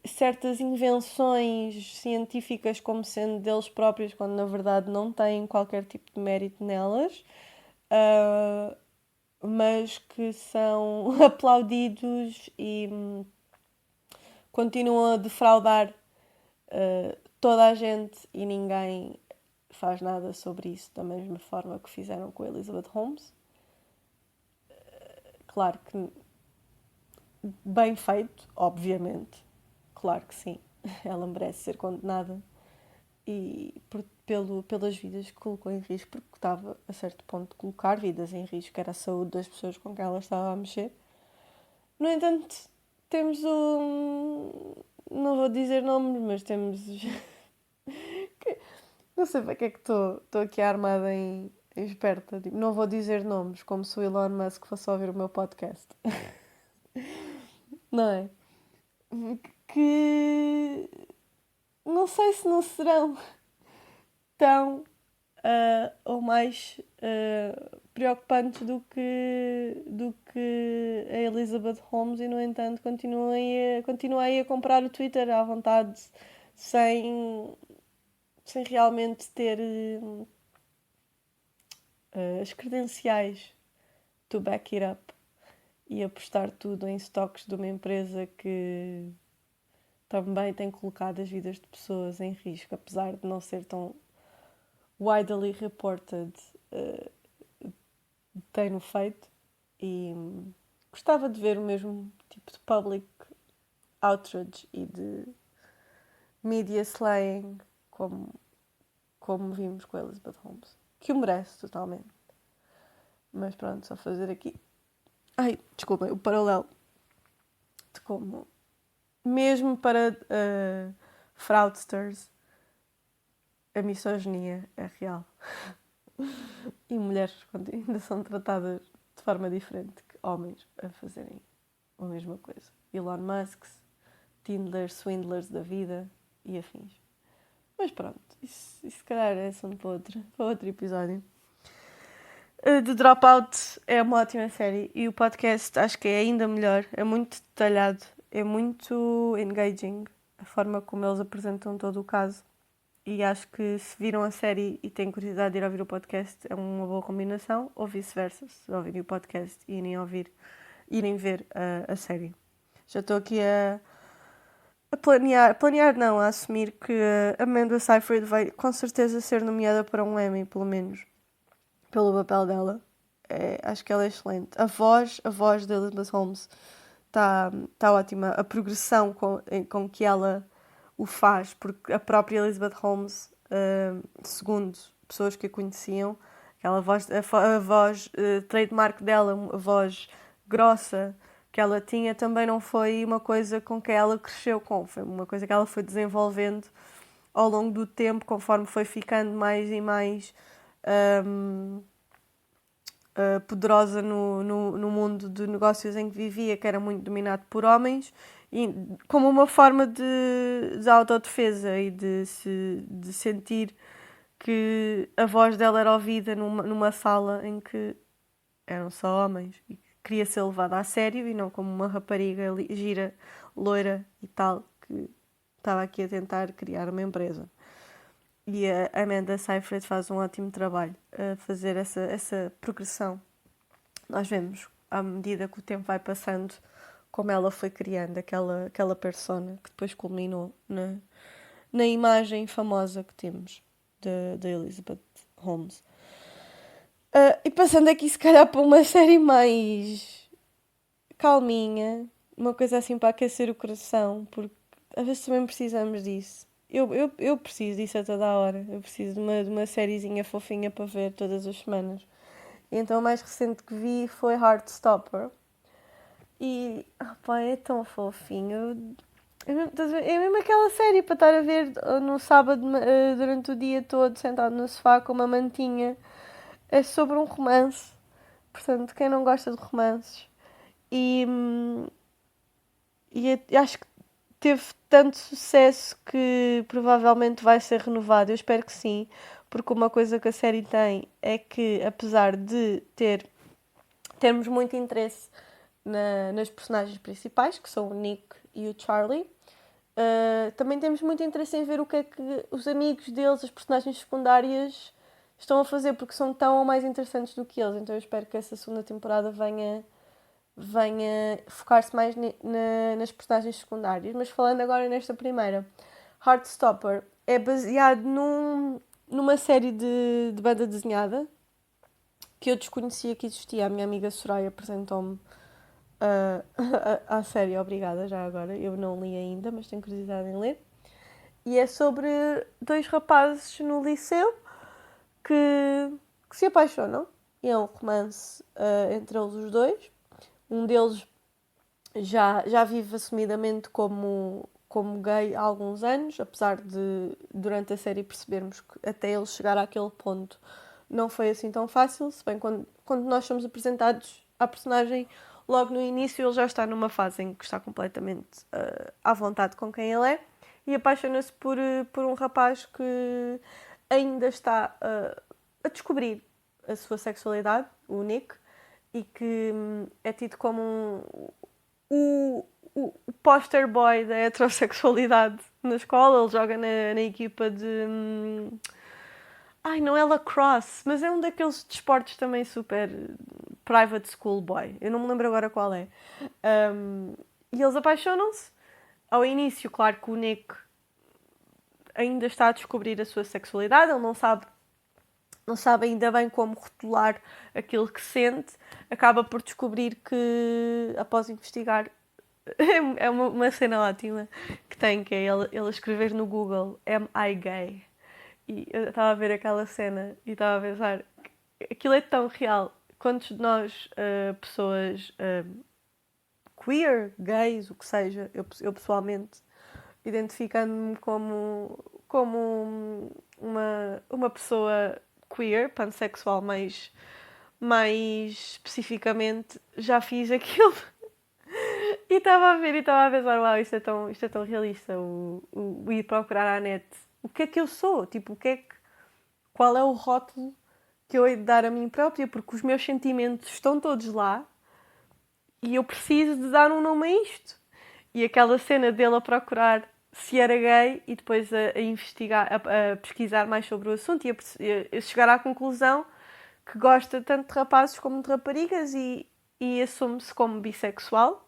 certas invenções científicas como sendo deles próprios, quando na verdade não têm qualquer tipo de mérito nelas, mas que são aplaudidos e continuam a defraudar toda a gente e ninguém faz nada sobre isso, da mesma forma que fizeram com a Elizabeth Holmes. Claro que bem feito, obviamente. Claro que sim. Ela merece ser condenada e pelas vidas que colocou em risco, porque estava a certo ponto de colocar vidas em risco, que era a saúde das pessoas com quem ela estava a mexer. No entanto, temos um... Não vou dizer nomes, mas temos... Não sei para que é que estou aqui armada em esperta. Tipo, não vou dizer nomes, como se o Elon Musk fosse ouvir o meu podcast. Não é? Que... Não sei se não serão tão ou mais preocupantes do que a Elizabeth Holmes e, no entanto, continuei a comprar o Twitter à vontade sem realmente ter as credenciais to back it up e apostar tudo em stocks de uma empresa que também tem colocado as vidas de pessoas em risco, apesar de não ser tão widely reported, tem-no feito. E gostava de ver o mesmo tipo de public outrage e de media slaying como vimos com a Elizabeth Holmes, que o merece totalmente. Mas pronto, só fazer aqui. Ai, desculpem, o paralelo de como, mesmo para fraudsters, a misoginia é real. E mulheres ainda são tratadas de forma diferente que homens a fazerem a mesma coisa. Elon Musk, Tindler, Swindlers da vida e afins. Mas pronto, isso se calhar é assunto para outro episódio. The Dropout é uma ótima série e o podcast acho que é ainda melhor, é muito detalhado, é muito engaging a forma como eles apresentam todo o caso, e acho que se viram a série e têm curiosidade de ir ouvir o podcast é uma boa combinação, ou vice-versa, se ouvirem o podcast e irem ver a série. Já estou aqui a planear não, a assumir que a Amanda Seyfried vai com certeza ser nomeada para um Emmy, pelo menos, pelo papel dela. Acho que ela é excelente. A voz de Elizabeth Holmes está ótima. A progressão com que ela o faz, porque a própria Elizabeth Holmes, segundo pessoas que a conheciam, aquela voz, a voz trademark dela, a voz grossa que ela tinha, também não foi uma coisa com que ela cresceu com. Foi uma coisa que ela foi desenvolvendo ao longo do tempo, conforme foi ficando mais e mais poderosa no mundo de negócios em que vivia, que era muito dominado por homens, e como uma forma de autodefesa e de sentir que a voz dela era ouvida numa sala em que eram só homens e que queria ser levada a sério e não como uma rapariga gira, loira e tal, que estava aqui a tentar criar uma empresa. E a Amanda Seyfried faz um ótimo trabalho a fazer essa progressão. Nós vemos, à medida que o tempo vai passando, como ela foi criando aquela persona que depois culminou na imagem famosa que temos da Elizabeth Holmes. E passando aqui, se calhar, para uma série mais calminha, uma coisa assim para aquecer o coração, porque às vezes também precisamos disso. Eu preciso disso a toda a hora. Eu preciso de uma sériezinha fofinha para ver todas as semanas. E então, o mais recente que vi foi Heartstopper. E, pá, é tão fofinho. É mesmo aquela série para estar a ver no sábado durante o dia todo, sentado no sofá com uma mantinha. É sobre um romance. Portanto, quem não gosta de romances. E, acho que teve tanto sucesso que provavelmente vai ser renovado. Eu espero que sim, porque uma coisa que a série tem é que, apesar de termos muito interesse nas personagens principais, que são o Nick e o Charlie, também temos muito interesse em ver o que é que os amigos deles, as personagens secundárias, estão a fazer, porque são tão ou mais interessantes do que eles. Então eu espero que essa segunda temporada venha focar-se mais nas personagens secundárias. Mas falando agora nesta primeira, Heartstopper é baseado numa série de banda desenhada que eu desconhecia que existia. A minha amiga Soraya apresentou-me à série, obrigada já agora. Eu não li ainda, mas tenho curiosidade em ler. E é sobre dois rapazes no liceu que se apaixonam. E é um romance entre eles os dois. Um deles já vive assumidamente como gay há alguns anos, apesar de, durante a série, percebermos que até ele chegar àquele ponto não foi assim tão fácil, se bem quando nós somos apresentados à personagem, logo no início ele já está numa fase em que está completamente à vontade com quem ele é e apaixona-se por um rapaz que ainda está a descobrir a sua sexualidade, o Nick, e que é tido como o poster boy da heterossexualidade na escola. Ele joga na equipa de... Ai, não é lacrosse, mas é um daqueles desportos também super private school boy. Eu não me lembro agora qual é. E eles apaixonam-se. Ao início, claro que o Nick ainda está a descobrir a sua sexualidade. Ele não sabe ainda bem como rotular aquilo que sente. Acaba por descobrir que, após investigar, é uma cena ótima que tem, que é ele escrever no Google Am I gay? E eu estava a ver aquela cena e estava a pensar que aquilo é tão real. Quantos de nós, pessoas queer, gays, o que seja, eu pessoalmente, identificando-me como uma pessoa queer, pansexual mais especificamente, já fiz aquilo. E estava a ver e estava a pensar, uau, isto é tão realista, o ir procurar à net. O que é que eu sou? Tipo, qual é o rótulo que eu hei de dar a mim própria? Porque os meus sentimentos estão todos lá e eu preciso de dar um nome a isto. E aquela cena dele a procurar se era gay e depois a investigar, a pesquisar mais sobre o assunto e a chegar à conclusão que gosta tanto de rapazes como de raparigas e assume-se como bissexual.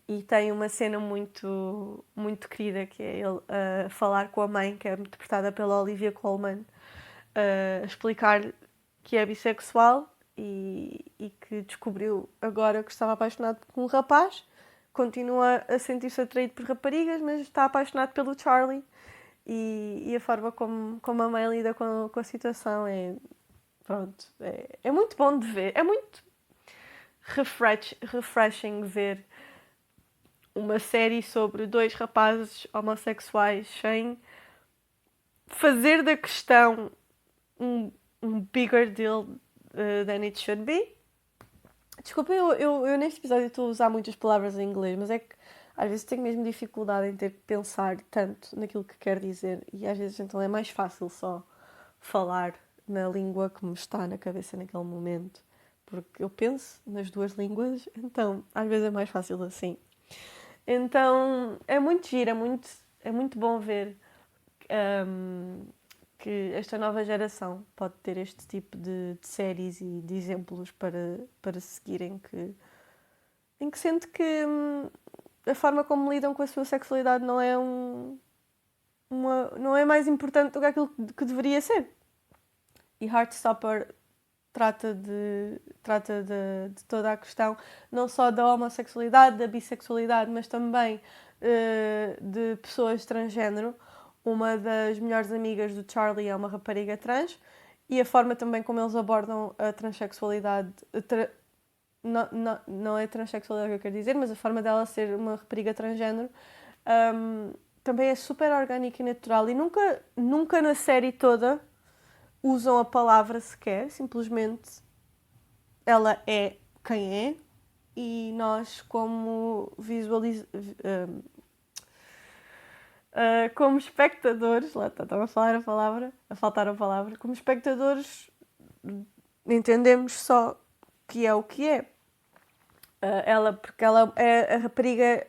E tem uma cena muito, muito querida, que é ele a falar com a mãe, que é interpretada pela Olivia Colman, a explicar que é bissexual e que descobriu agora que estava apaixonado por um rapaz. Continua a sentir-se atraído por raparigas, mas está apaixonado pelo Charlie. E a forma como a mãe lida com a situação pronto, é muito bom de ver. É muito refreshing ver uma série sobre dois rapazes homossexuais sem fazer da questão um bigger deal than it should be. Desculpa, eu neste episódio estou a usar muitas palavras em inglês, mas é que às vezes tenho mesmo dificuldade em ter que pensar tanto naquilo que quero dizer e às vezes então é mais fácil só falar na língua que me está na cabeça naquele momento, porque eu penso nas duas línguas, então às vezes é mais fácil assim. Então é muito giro, é muito bom ver que esta nova geração pode ter este tipo de séries e de exemplos para seguir em que sente que a forma como lidam com a sua sexualidade não é não é mais importante do que aquilo que deveria ser. E Heartstopper trata de toda a questão, não só da homossexualidade, da bissexualidade, mas também de pessoas transgénero. Uma das melhores amigas do Charlie é uma rapariga trans e a forma também como eles abordam a transexualidade, não é transexualidade que eu quero dizer, mas a forma dela ser uma rapariga transgénero, também é super orgânica e natural e nunca na série toda usam a palavra sequer, simplesmente ela é quem é e nós como como espectadores, lá estava a faltar a palavra, como espectadores entendemos só que é o que é. Porque ela é a rapariga,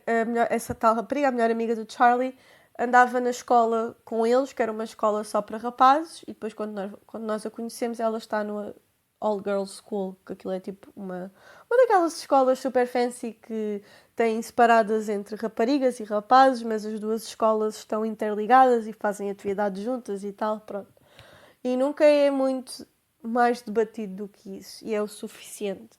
essa tal rapariga, a melhor amiga do Charlie, andava na escola com eles, que era uma escola só para rapazes, e depois quando nós a conhecemos ela está no All Girls School, que aquilo é tipo uma daquelas escolas super fancy que têm separadas entre raparigas e rapazes, mas as duas escolas estão interligadas e fazem atividades juntas e tal, pronto. E nunca é muito mais debatido do que isso. E é o suficiente.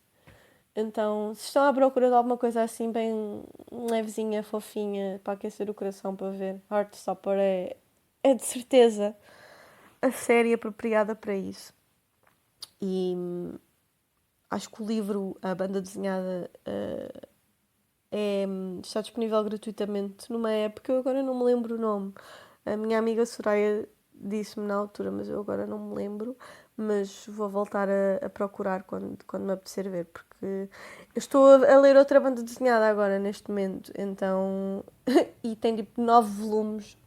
Então, se estão à procura de alguma coisa assim bem levezinha, fofinha, para aquecer o coração para ver, Heartstopper é de certeza a série apropriada para isso. E acho que o livro, a banda desenhada, está disponível gratuitamente numa época, eu agora não me lembro o nome. A minha amiga Soraya disse-me na altura, mas eu agora não me lembro. Mas vou voltar a procurar quando me apetecer ver, porque eu estou a ler outra banda desenhada agora, neste momento, então... e tem tipo 9 volumes,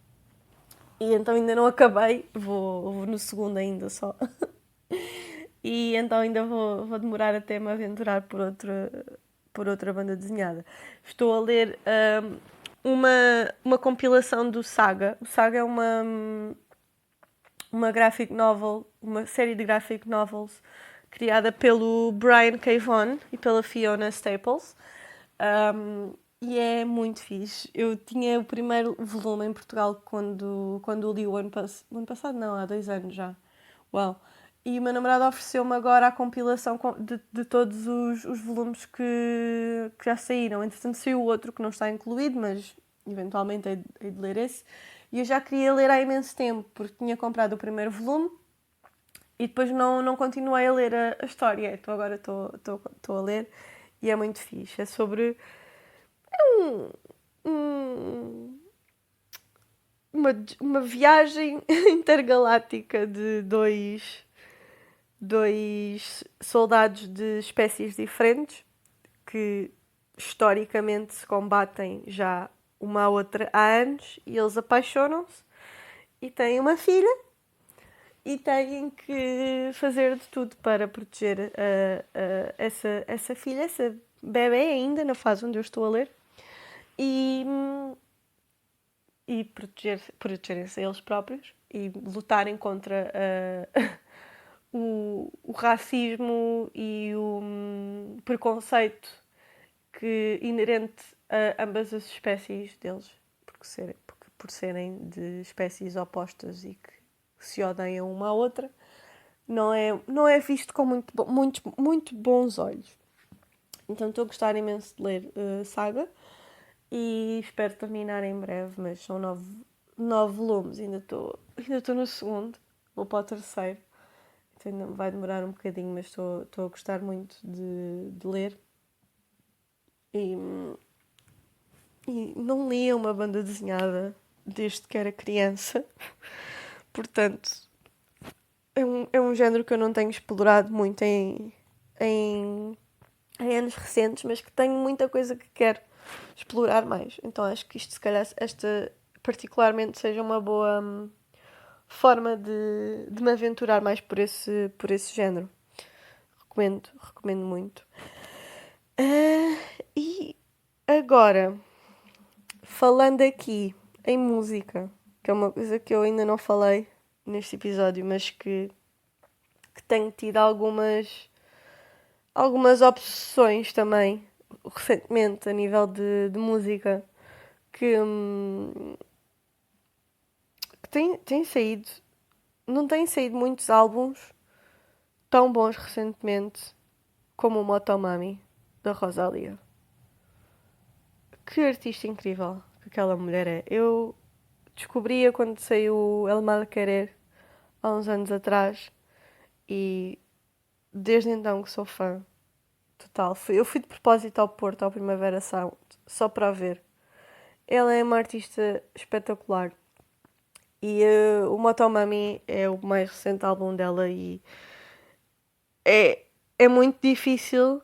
e então ainda não acabei, vou no segundo ainda só. E então ainda vou demorar até me aventurar por outra banda desenhada. Estou a ler uma compilação do Saga. O Saga é uma graphic novel, uma série de graphic novels criada pelo Brian K. Vaughan e pela Fiona Staples. E é muito fixe. Eu tinha o primeiro volume em Portugal quando o li o ano passado, não, há 2 anos já. Uau! E o meu namorado ofereceu-me agora a compilação de todos os volumes que já saíram. Entretanto, saiu outro que não está incluído, mas eventualmente hei de ler esse. E eu já queria ler há imenso tempo, porque tinha comprado o primeiro volume e depois não continuei a ler a história. Então agora estou a ler e é muito fixe. É sobre um, uma viagem intergaláctica de dois soldados de espécies diferentes que historicamente se combatem já uma à outra há anos e eles apaixonam-se e têm uma filha e têm que fazer de tudo para proteger essa filha, essa bebê ainda na fase onde eu estou a ler e protegerem-se a eles próprios e lutarem contra o racismo e o preconceito inerente a ambas as espécies deles, por serem de espécies opostas e que se odeiam uma à outra, não é visto com muito bons olhos. Então estou a gostar imenso de ler Saga e espero terminar em breve, mas são 9 volumes, ainda estou no segundo, vou para o terceiro. Então ainda vai demorar um bocadinho, mas estou a gostar muito de ler. E não lia uma banda desenhada desde que era criança. Portanto, é um género que eu não tenho explorado muito em anos recentes, mas que tenho muita coisa que quero explorar mais. Então acho que isto, se calhar, esta particularmente seja uma boa forma de me aventurar mais por esse género. Recomendo muito. E agora, falando aqui em música, que é uma coisa que eu ainda não falei neste episódio, mas que tenho tido algumas obsessões também, recentemente, a nível de música, que tem saído. Não têm saído muitos álbuns tão bons recentemente como o Motomami, da Rosalía. Que artista incrível que aquela mulher é. Eu descobri-a quando saiu o El Mal Querer, há uns anos atrás, e desde então que sou fã total. Eu fui de propósito ao Porto, ao Primavera Sound, só para a ver. Ela é uma artista espetacular. E o Motomami é o mais recente álbum dela e é muito difícil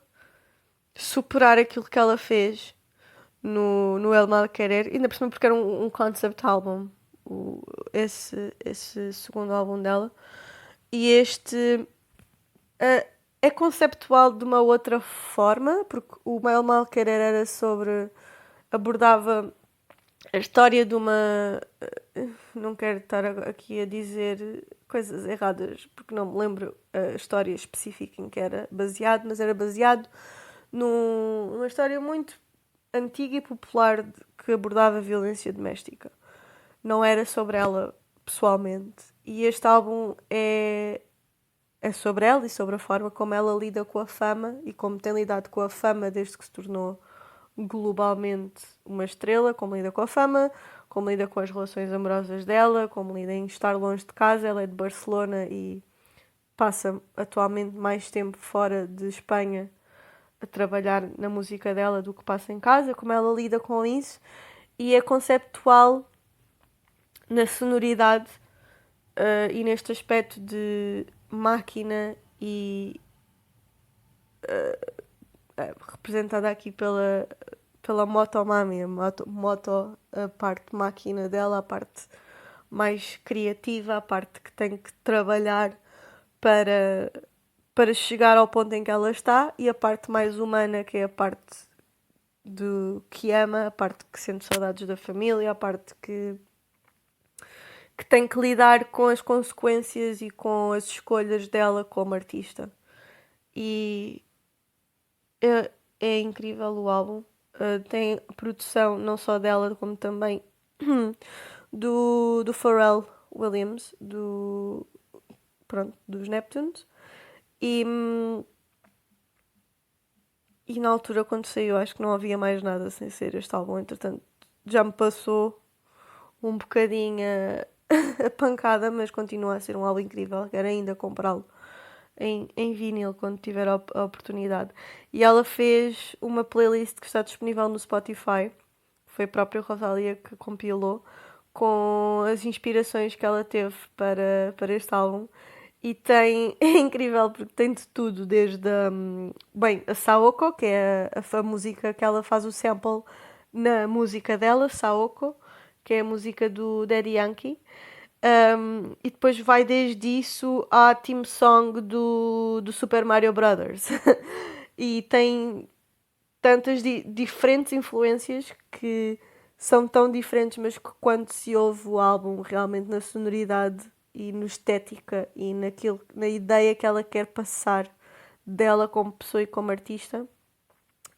superar aquilo que ela fez no El Mal Querer, ainda por cima porque era um concept album, esse segundo álbum dela. E este é conceptual de uma outra forma, porque o El Mal Querer era abordava a história de uma... Não quero estar aqui a dizer coisas erradas, porque não me lembro a história específica em que era baseado, mas era baseado numa história muito antiga e popular que abordava a violência doméstica. Não era sobre ela pessoalmente. E este álbum é sobre ela e sobre a forma como ela lida com a fama e como tem lidado com a fama desde que se tornou globalmente uma estrela, como lida com a fama, como lida com as relações amorosas dela, como lida em estar longe de casa. Ela é de Barcelona e passa atualmente mais tempo fora de Espanha a trabalhar na música dela do que passa em casa, como ela lida com isso. E é conceptual na sonoridade e neste aspecto de máquina e representada aqui pela Motomami, a parte máquina dela, a parte mais criativa, a parte que tem que trabalhar para, para chegar ao ponto em que ela está, e a parte mais humana, que é a parte do que ama, a parte que sente saudades da família, a parte que tem que lidar com as consequências e com as escolhas dela como artista. E é, é incrível o álbum. Tem produção não só dela, como também do Pharrell Williams, dos Neptunes. E, e na altura, quando saiu, acho que não havia mais nada sem ser este álbum. Entretanto, já me passou um bocadinho a pancada, mas continua a ser um álbum incrível. Quero ainda comprá-lo em vinil quando tiver a oportunidade. E ela fez uma playlist que está disponível no Spotify. Foi a própria Rosalia que compilou com as inspirações que ela teve para este álbum. E é incrível porque tem de tudo, desde a Saoko, que é a música que ela faz o sample na música dela, Saoko, que é a música do Daddy Yankee. E depois vai desde isso à theme song do Super Mario Brothers. E tem tantas diferentes influências que são tão diferentes, mas que quando se ouve o álbum realmente na sonoridade e na estética e na ideia que ela quer passar dela como pessoa e como artista,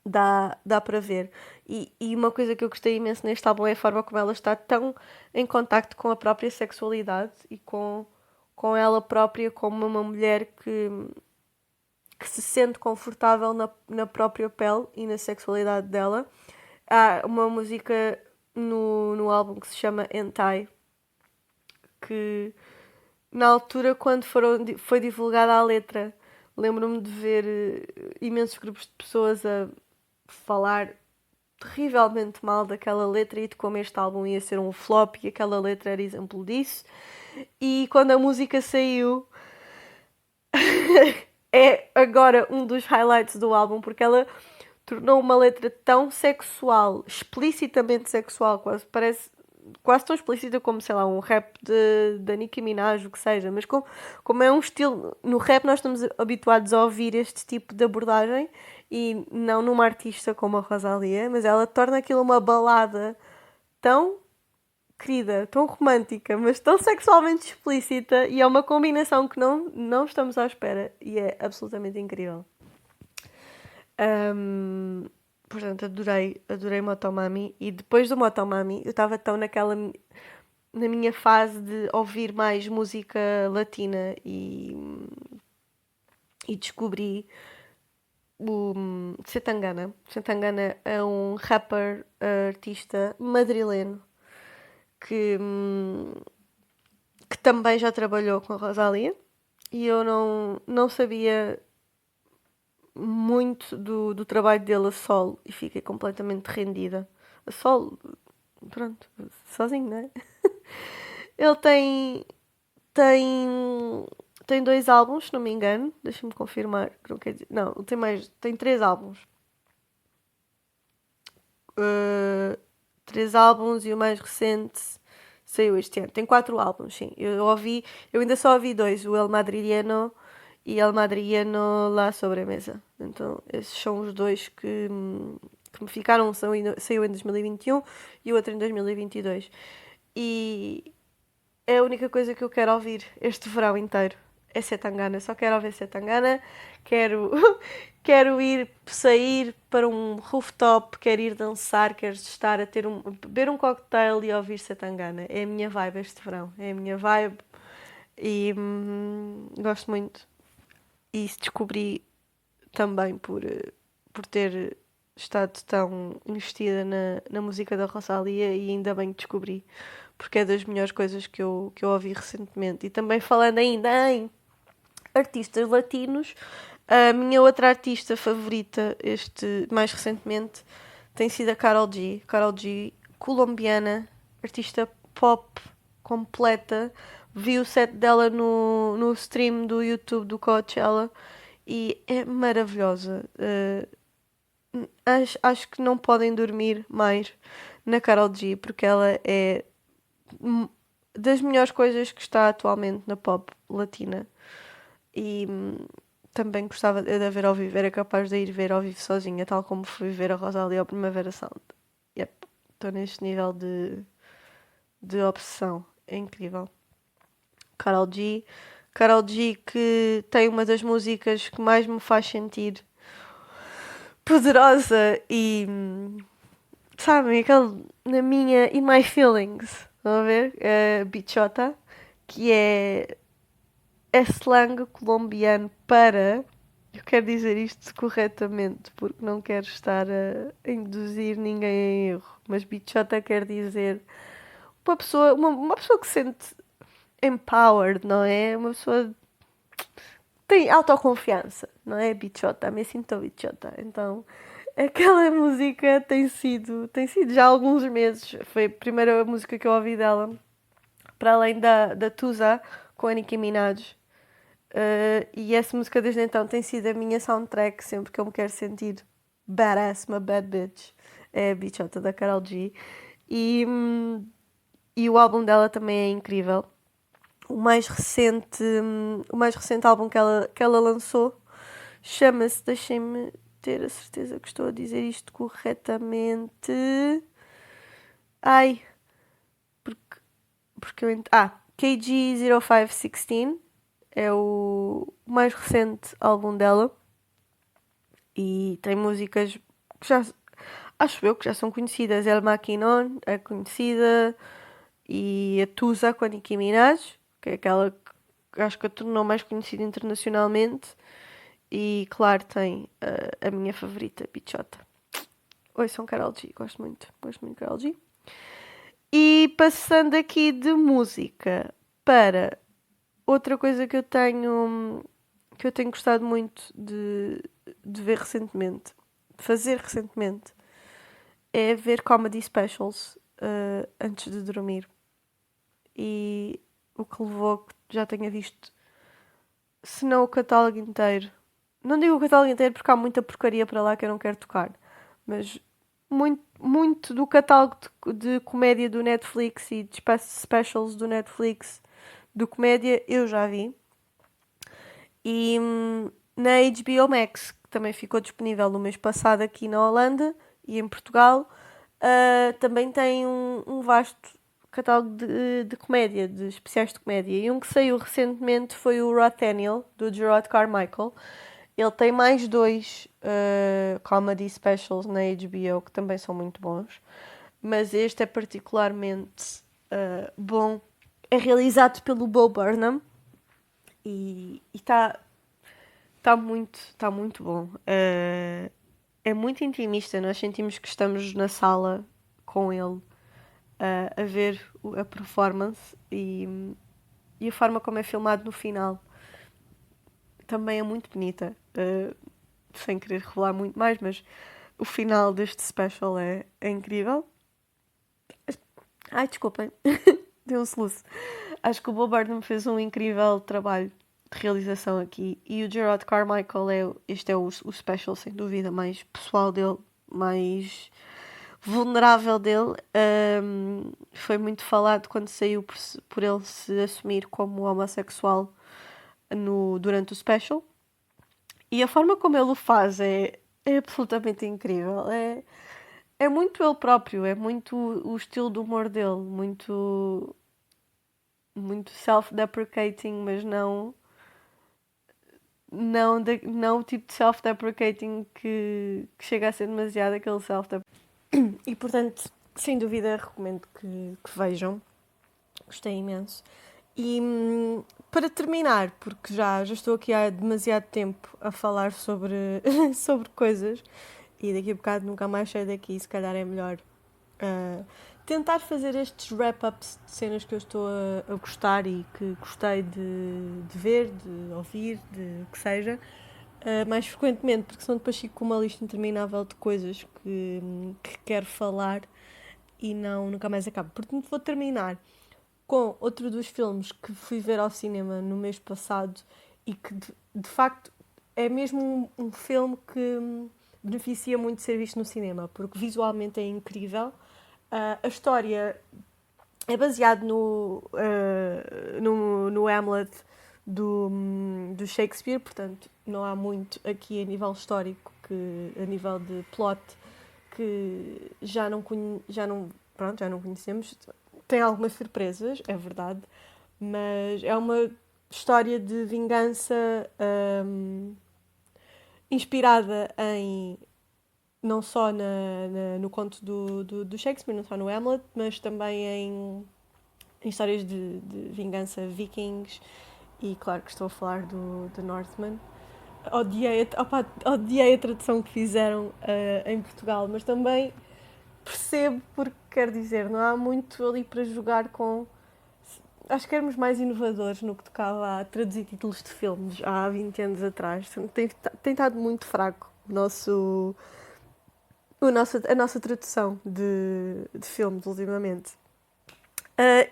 dá para ver. E uma coisa que eu gostei imenso neste álbum é a forma como ela está tão em contacto com a própria sexualidade e com ela própria como uma mulher que se sente confortável na própria pele e na sexualidade dela. Há uma música no álbum que se chama Hentai, que na altura, quando foi divulgada a letra, lembro-me de ver imensos grupos de pessoas a falar terrivelmente mal daquela letra e de como este álbum ia ser um flop, e aquela letra era exemplo disso. E quando a música saiu, é agora um dos highlights do álbum, porque ela tornou uma letra tão sexual, explicitamente sexual, quase tão explícita como, sei lá, um rap da Nicki Minaj, o que seja, mas como é um estilo, no rap nós estamos habituados a ouvir este tipo de abordagem e não numa artista como a Rosalia, mas ela torna aquilo uma balada tão querida, tão romântica, mas tão sexualmente explícita, e é uma combinação que não estamos à espera e é absolutamente incrível. Portanto, adorei Motomami. E depois do Motomami, eu estava tão na minha fase de ouvir mais música latina e descobri o Setangana. Setangana é um rapper, artista madrileno que também já trabalhou com a Rosalia, e eu não sabia muito do trabalho dele a solo e fiquei completamente rendida. A solo, pronto, sozinho, não é? Ele tem, tem dois álbuns, se não me engano, deixa-me confirmar, que não quer dizer, não, tem três álbuns. Uh, Três álbuns e o mais recente saiu este ano. Tem quatro álbuns, sim. Eu ainda só ouvi dois, o El Madrileño e El Madrileño La Sobremesa. Então, esses são os dois que me ficaram. Saiu em 2021 e o outro em 2022. E é a única coisa que eu quero ouvir este verão inteiro. é Setangana. Só quero ouvir Setangana. Quero, quero ir sair para um rooftop, quero ir dançar, quero estar a beber um cocktail e ouvir Setangana. É a minha vibe este verão. É a minha vibe e gosto muito. E isso descobri também por ter estado tão investida na música da Rosalía e ainda bem que descobri, porque é das melhores coisas que eu ouvi recentemente. E também falando ainda em artistas latinos, a minha outra artista favorita, mais recentemente, tem sido a Karol G. Karol G, colombiana, artista pop completa. Vi o set dela no stream do YouTube do Coachella e é maravilhosa. Acho que não podem dormir mais na Karol G porque ela é das melhores coisas que está atualmente na pop latina. E também gostava de a ver ao vivo, era capaz de ir ver ao vivo sozinha, tal como fui ver a Rosalia ao Primavera Sound. Yep, estou neste nível de obsessão, é incrível. Karol G. Karol G que tem uma das músicas que mais me faz sentir poderosa e, sabem, aquele na minha In My Feelings, estão a ver? Bichota, que é slang colombiano para. Eu quero dizer isto corretamente porque não quero estar a induzir ninguém em erro, mas bichota quer dizer uma pessoa que se sente empowered, não é? Uma pessoa tem autoconfiança, não é? Bichota, me sinto bichota. Então, aquela música tem sido já há alguns meses. Foi a primeira música que eu ouvi dela, para além da Tusa, com a Nicki Minaj. E essa música desde então tem sido a minha soundtrack sempre que eu me quero sentir badass, uma bad bitch. É a bichota da Karol G. E o álbum dela também é incrível. O mais recente álbum que ela lançou chama-se, deixem-me ter a certeza que estou a dizer isto corretamente. Ai, porque eu. KG0516 é o mais recente álbum dela e tem músicas que já acho eu que já são conhecidas. El Maquinon é conhecida e a Tusa com a Nicki Minaj, que é aquela que acho que a tornou mais conhecida internacionalmente. E claro, tem a minha favorita, Bichota. Oi, sou Karol G, gosto muito de Karol G. E passando aqui de música para outra coisa que eu tenho gostado muito de ver recentemente, de fazer recentemente, é ver comedy specials antes de dormir. E o que levou que já tenha visto, se não o catálogo inteiro. Não digo o catálogo inteiro porque há muita porcaria para lá que eu não quero tocar, mas muito, muito do catálogo de comédia do Netflix e de specials do Netflix de comédia eu já vi. E na HBO Max, que também ficou disponível no mês passado aqui na Holanda e em Portugal, também tem um vasto catálogo de comédia, de especiais de comédia. E um que saiu recentemente foi o Rothaniel, do Gerard Carmichael. Ele tem mais dois comedy specials na HBO que também são muito bons, mas este é particularmente bom. É realizado pelo Bo Burnham e está muito bom. É muito intimista, nós sentimos que estamos na sala com ele a ver a performance e a forma como é filmado no final também é muito bonita. Sem querer revelar muito mais, mas o final deste special é incrível. Ai, desculpem, deu um soluço. Acho que o Bob Burnham fez um incrível trabalho de realização aqui e o Gerard Carmichael este é o special sem dúvida mais pessoal dele, mais vulnerável dele. Foi muito falado quando saiu por ele se assumir como homossexual durante o special. E a forma como ele o faz é absolutamente incrível. É muito ele próprio, é muito o estilo do humor dele, muito, muito self-deprecating, mas não não o tipo de self-deprecating que chega a ser demasiado aquele self-deprecating. E portanto, sem dúvida, recomendo que vejam. Gostei imenso. E para terminar, porque já estou aqui há demasiado tempo a falar sobre, sobre coisas e daqui a bocado nunca mais saio daqui, se calhar é melhor tentar fazer estes wrap-ups de cenas que eu estou a gostar e que gostei de ver, de ouvir, de o que seja, mais frequentemente, porque senão depois fico com uma lista interminável de coisas que quero falar e nunca mais acabo. Portanto, vou terminar com outro dos filmes que fui ver ao cinema no mês passado e que de facto é mesmo um filme que beneficia muito de ser visto no cinema, porque visualmente é incrível. A história é baseada no Hamlet do Shakespeare, portanto não há muito aqui a nível histórico, a nível de plot, que já não conhecemos. Tem algumas surpresas, é verdade, mas é uma história de vingança inspirada em não só no conto do Shakespeare, não só no Hamlet, mas também em histórias de vingança vikings e claro que estou a falar do Northman. Odiei a tradução que fizeram em Portugal, mas também percebo porque, quer dizer, não há muito ali para jogar com. Acho que éramos mais inovadores no que tocava a traduzir títulos de filmes há 20 anos atrás. Tem estado muito fraco a nossa tradução de filmes ultimamente.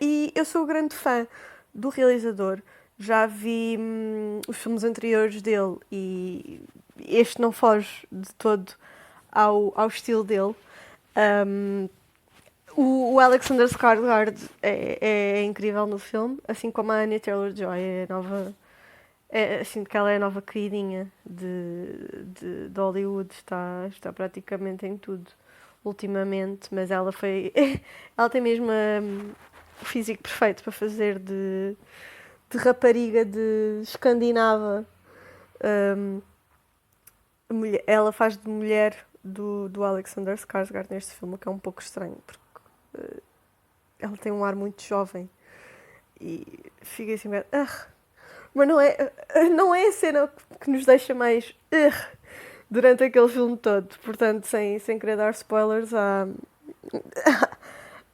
E eu sou grande fã do realizador. Já vi os filmes anteriores dele e este não foge de todo ao estilo dele. O Alexander Skarsgård é incrível no filme, assim como a Anya Taylor-Joy é nova. Sinto que ela é a nova queridinha de Hollywood, está praticamente em tudo ultimamente, mas ela ela tem mesmo o físico perfeito para fazer de rapariga de escandinava. Ela faz de mulher do Alexander Skarsgård neste filme, que é um pouco estranho, porque ela tem um ar muito jovem e fica assim, mas não é a cena que nos deixa mais durante aquele filme todo. Portanto, sem querer dar spoilers,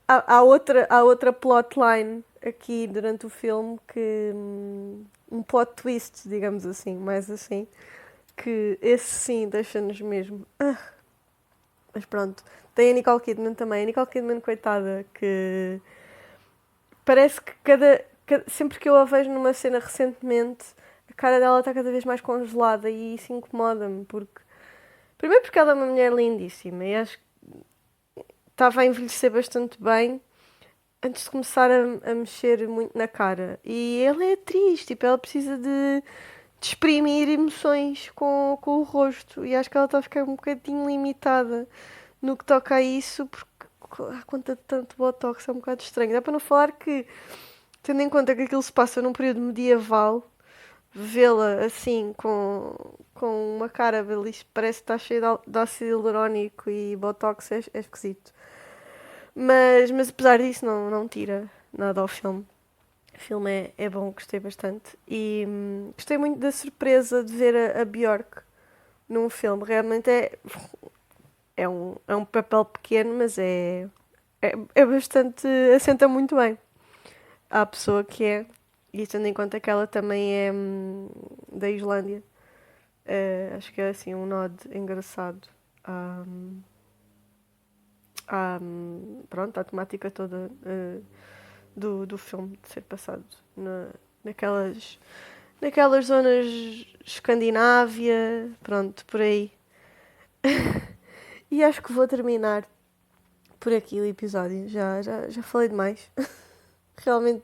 há outra plotline aqui durante o filme que um plot twist, digamos assim, mais assim, que esse sim deixa-nos mesmo. Mas pronto, tem a Nicole Kidman também. A Nicole Kidman, coitada, que parece que sempre que eu a vejo numa cena recentemente, a cara dela está cada vez mais congelada e isso incomoda-me, primeiro porque ela é uma mulher lindíssima e acho que estava a envelhecer bastante bem antes de começar a mexer muito na cara. E ela é atriz, tipo, ela precisa de exprimir emoções com o rosto e acho que ela está a ficar um bocadinho limitada no que toca a isso, porque a conta de tanto botox é um bocado estranho. Dá para não falar que, tendo em conta que aquilo se passa num período medieval, vê-la assim com uma cara parece que está cheia de ácido hialurónico e botox é esquisito. Mas apesar disso não tira nada ao filme. O filme é bom, gostei bastante. E gostei muito da surpresa de ver a Björk num filme. Realmente é um papel pequeno, mas é bastante. Assenta muito bem à pessoa que é. E tendo em conta que ela também é da Islândia, acho que é assim um nod engraçado à temática toda do filme, de ser passado naquelas zonas Escandinávia, pronto, por aí. E acho que vou terminar por aqui o episódio. Já falei demais. Realmente,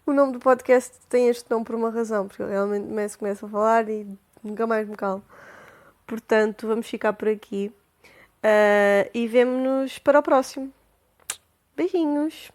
o nome do podcast tem este nome por uma razão, porque eu realmente começo a falar e nunca mais me calo. Portanto, vamos ficar por aqui. E vemo-nos para o próximo. Beijinhos!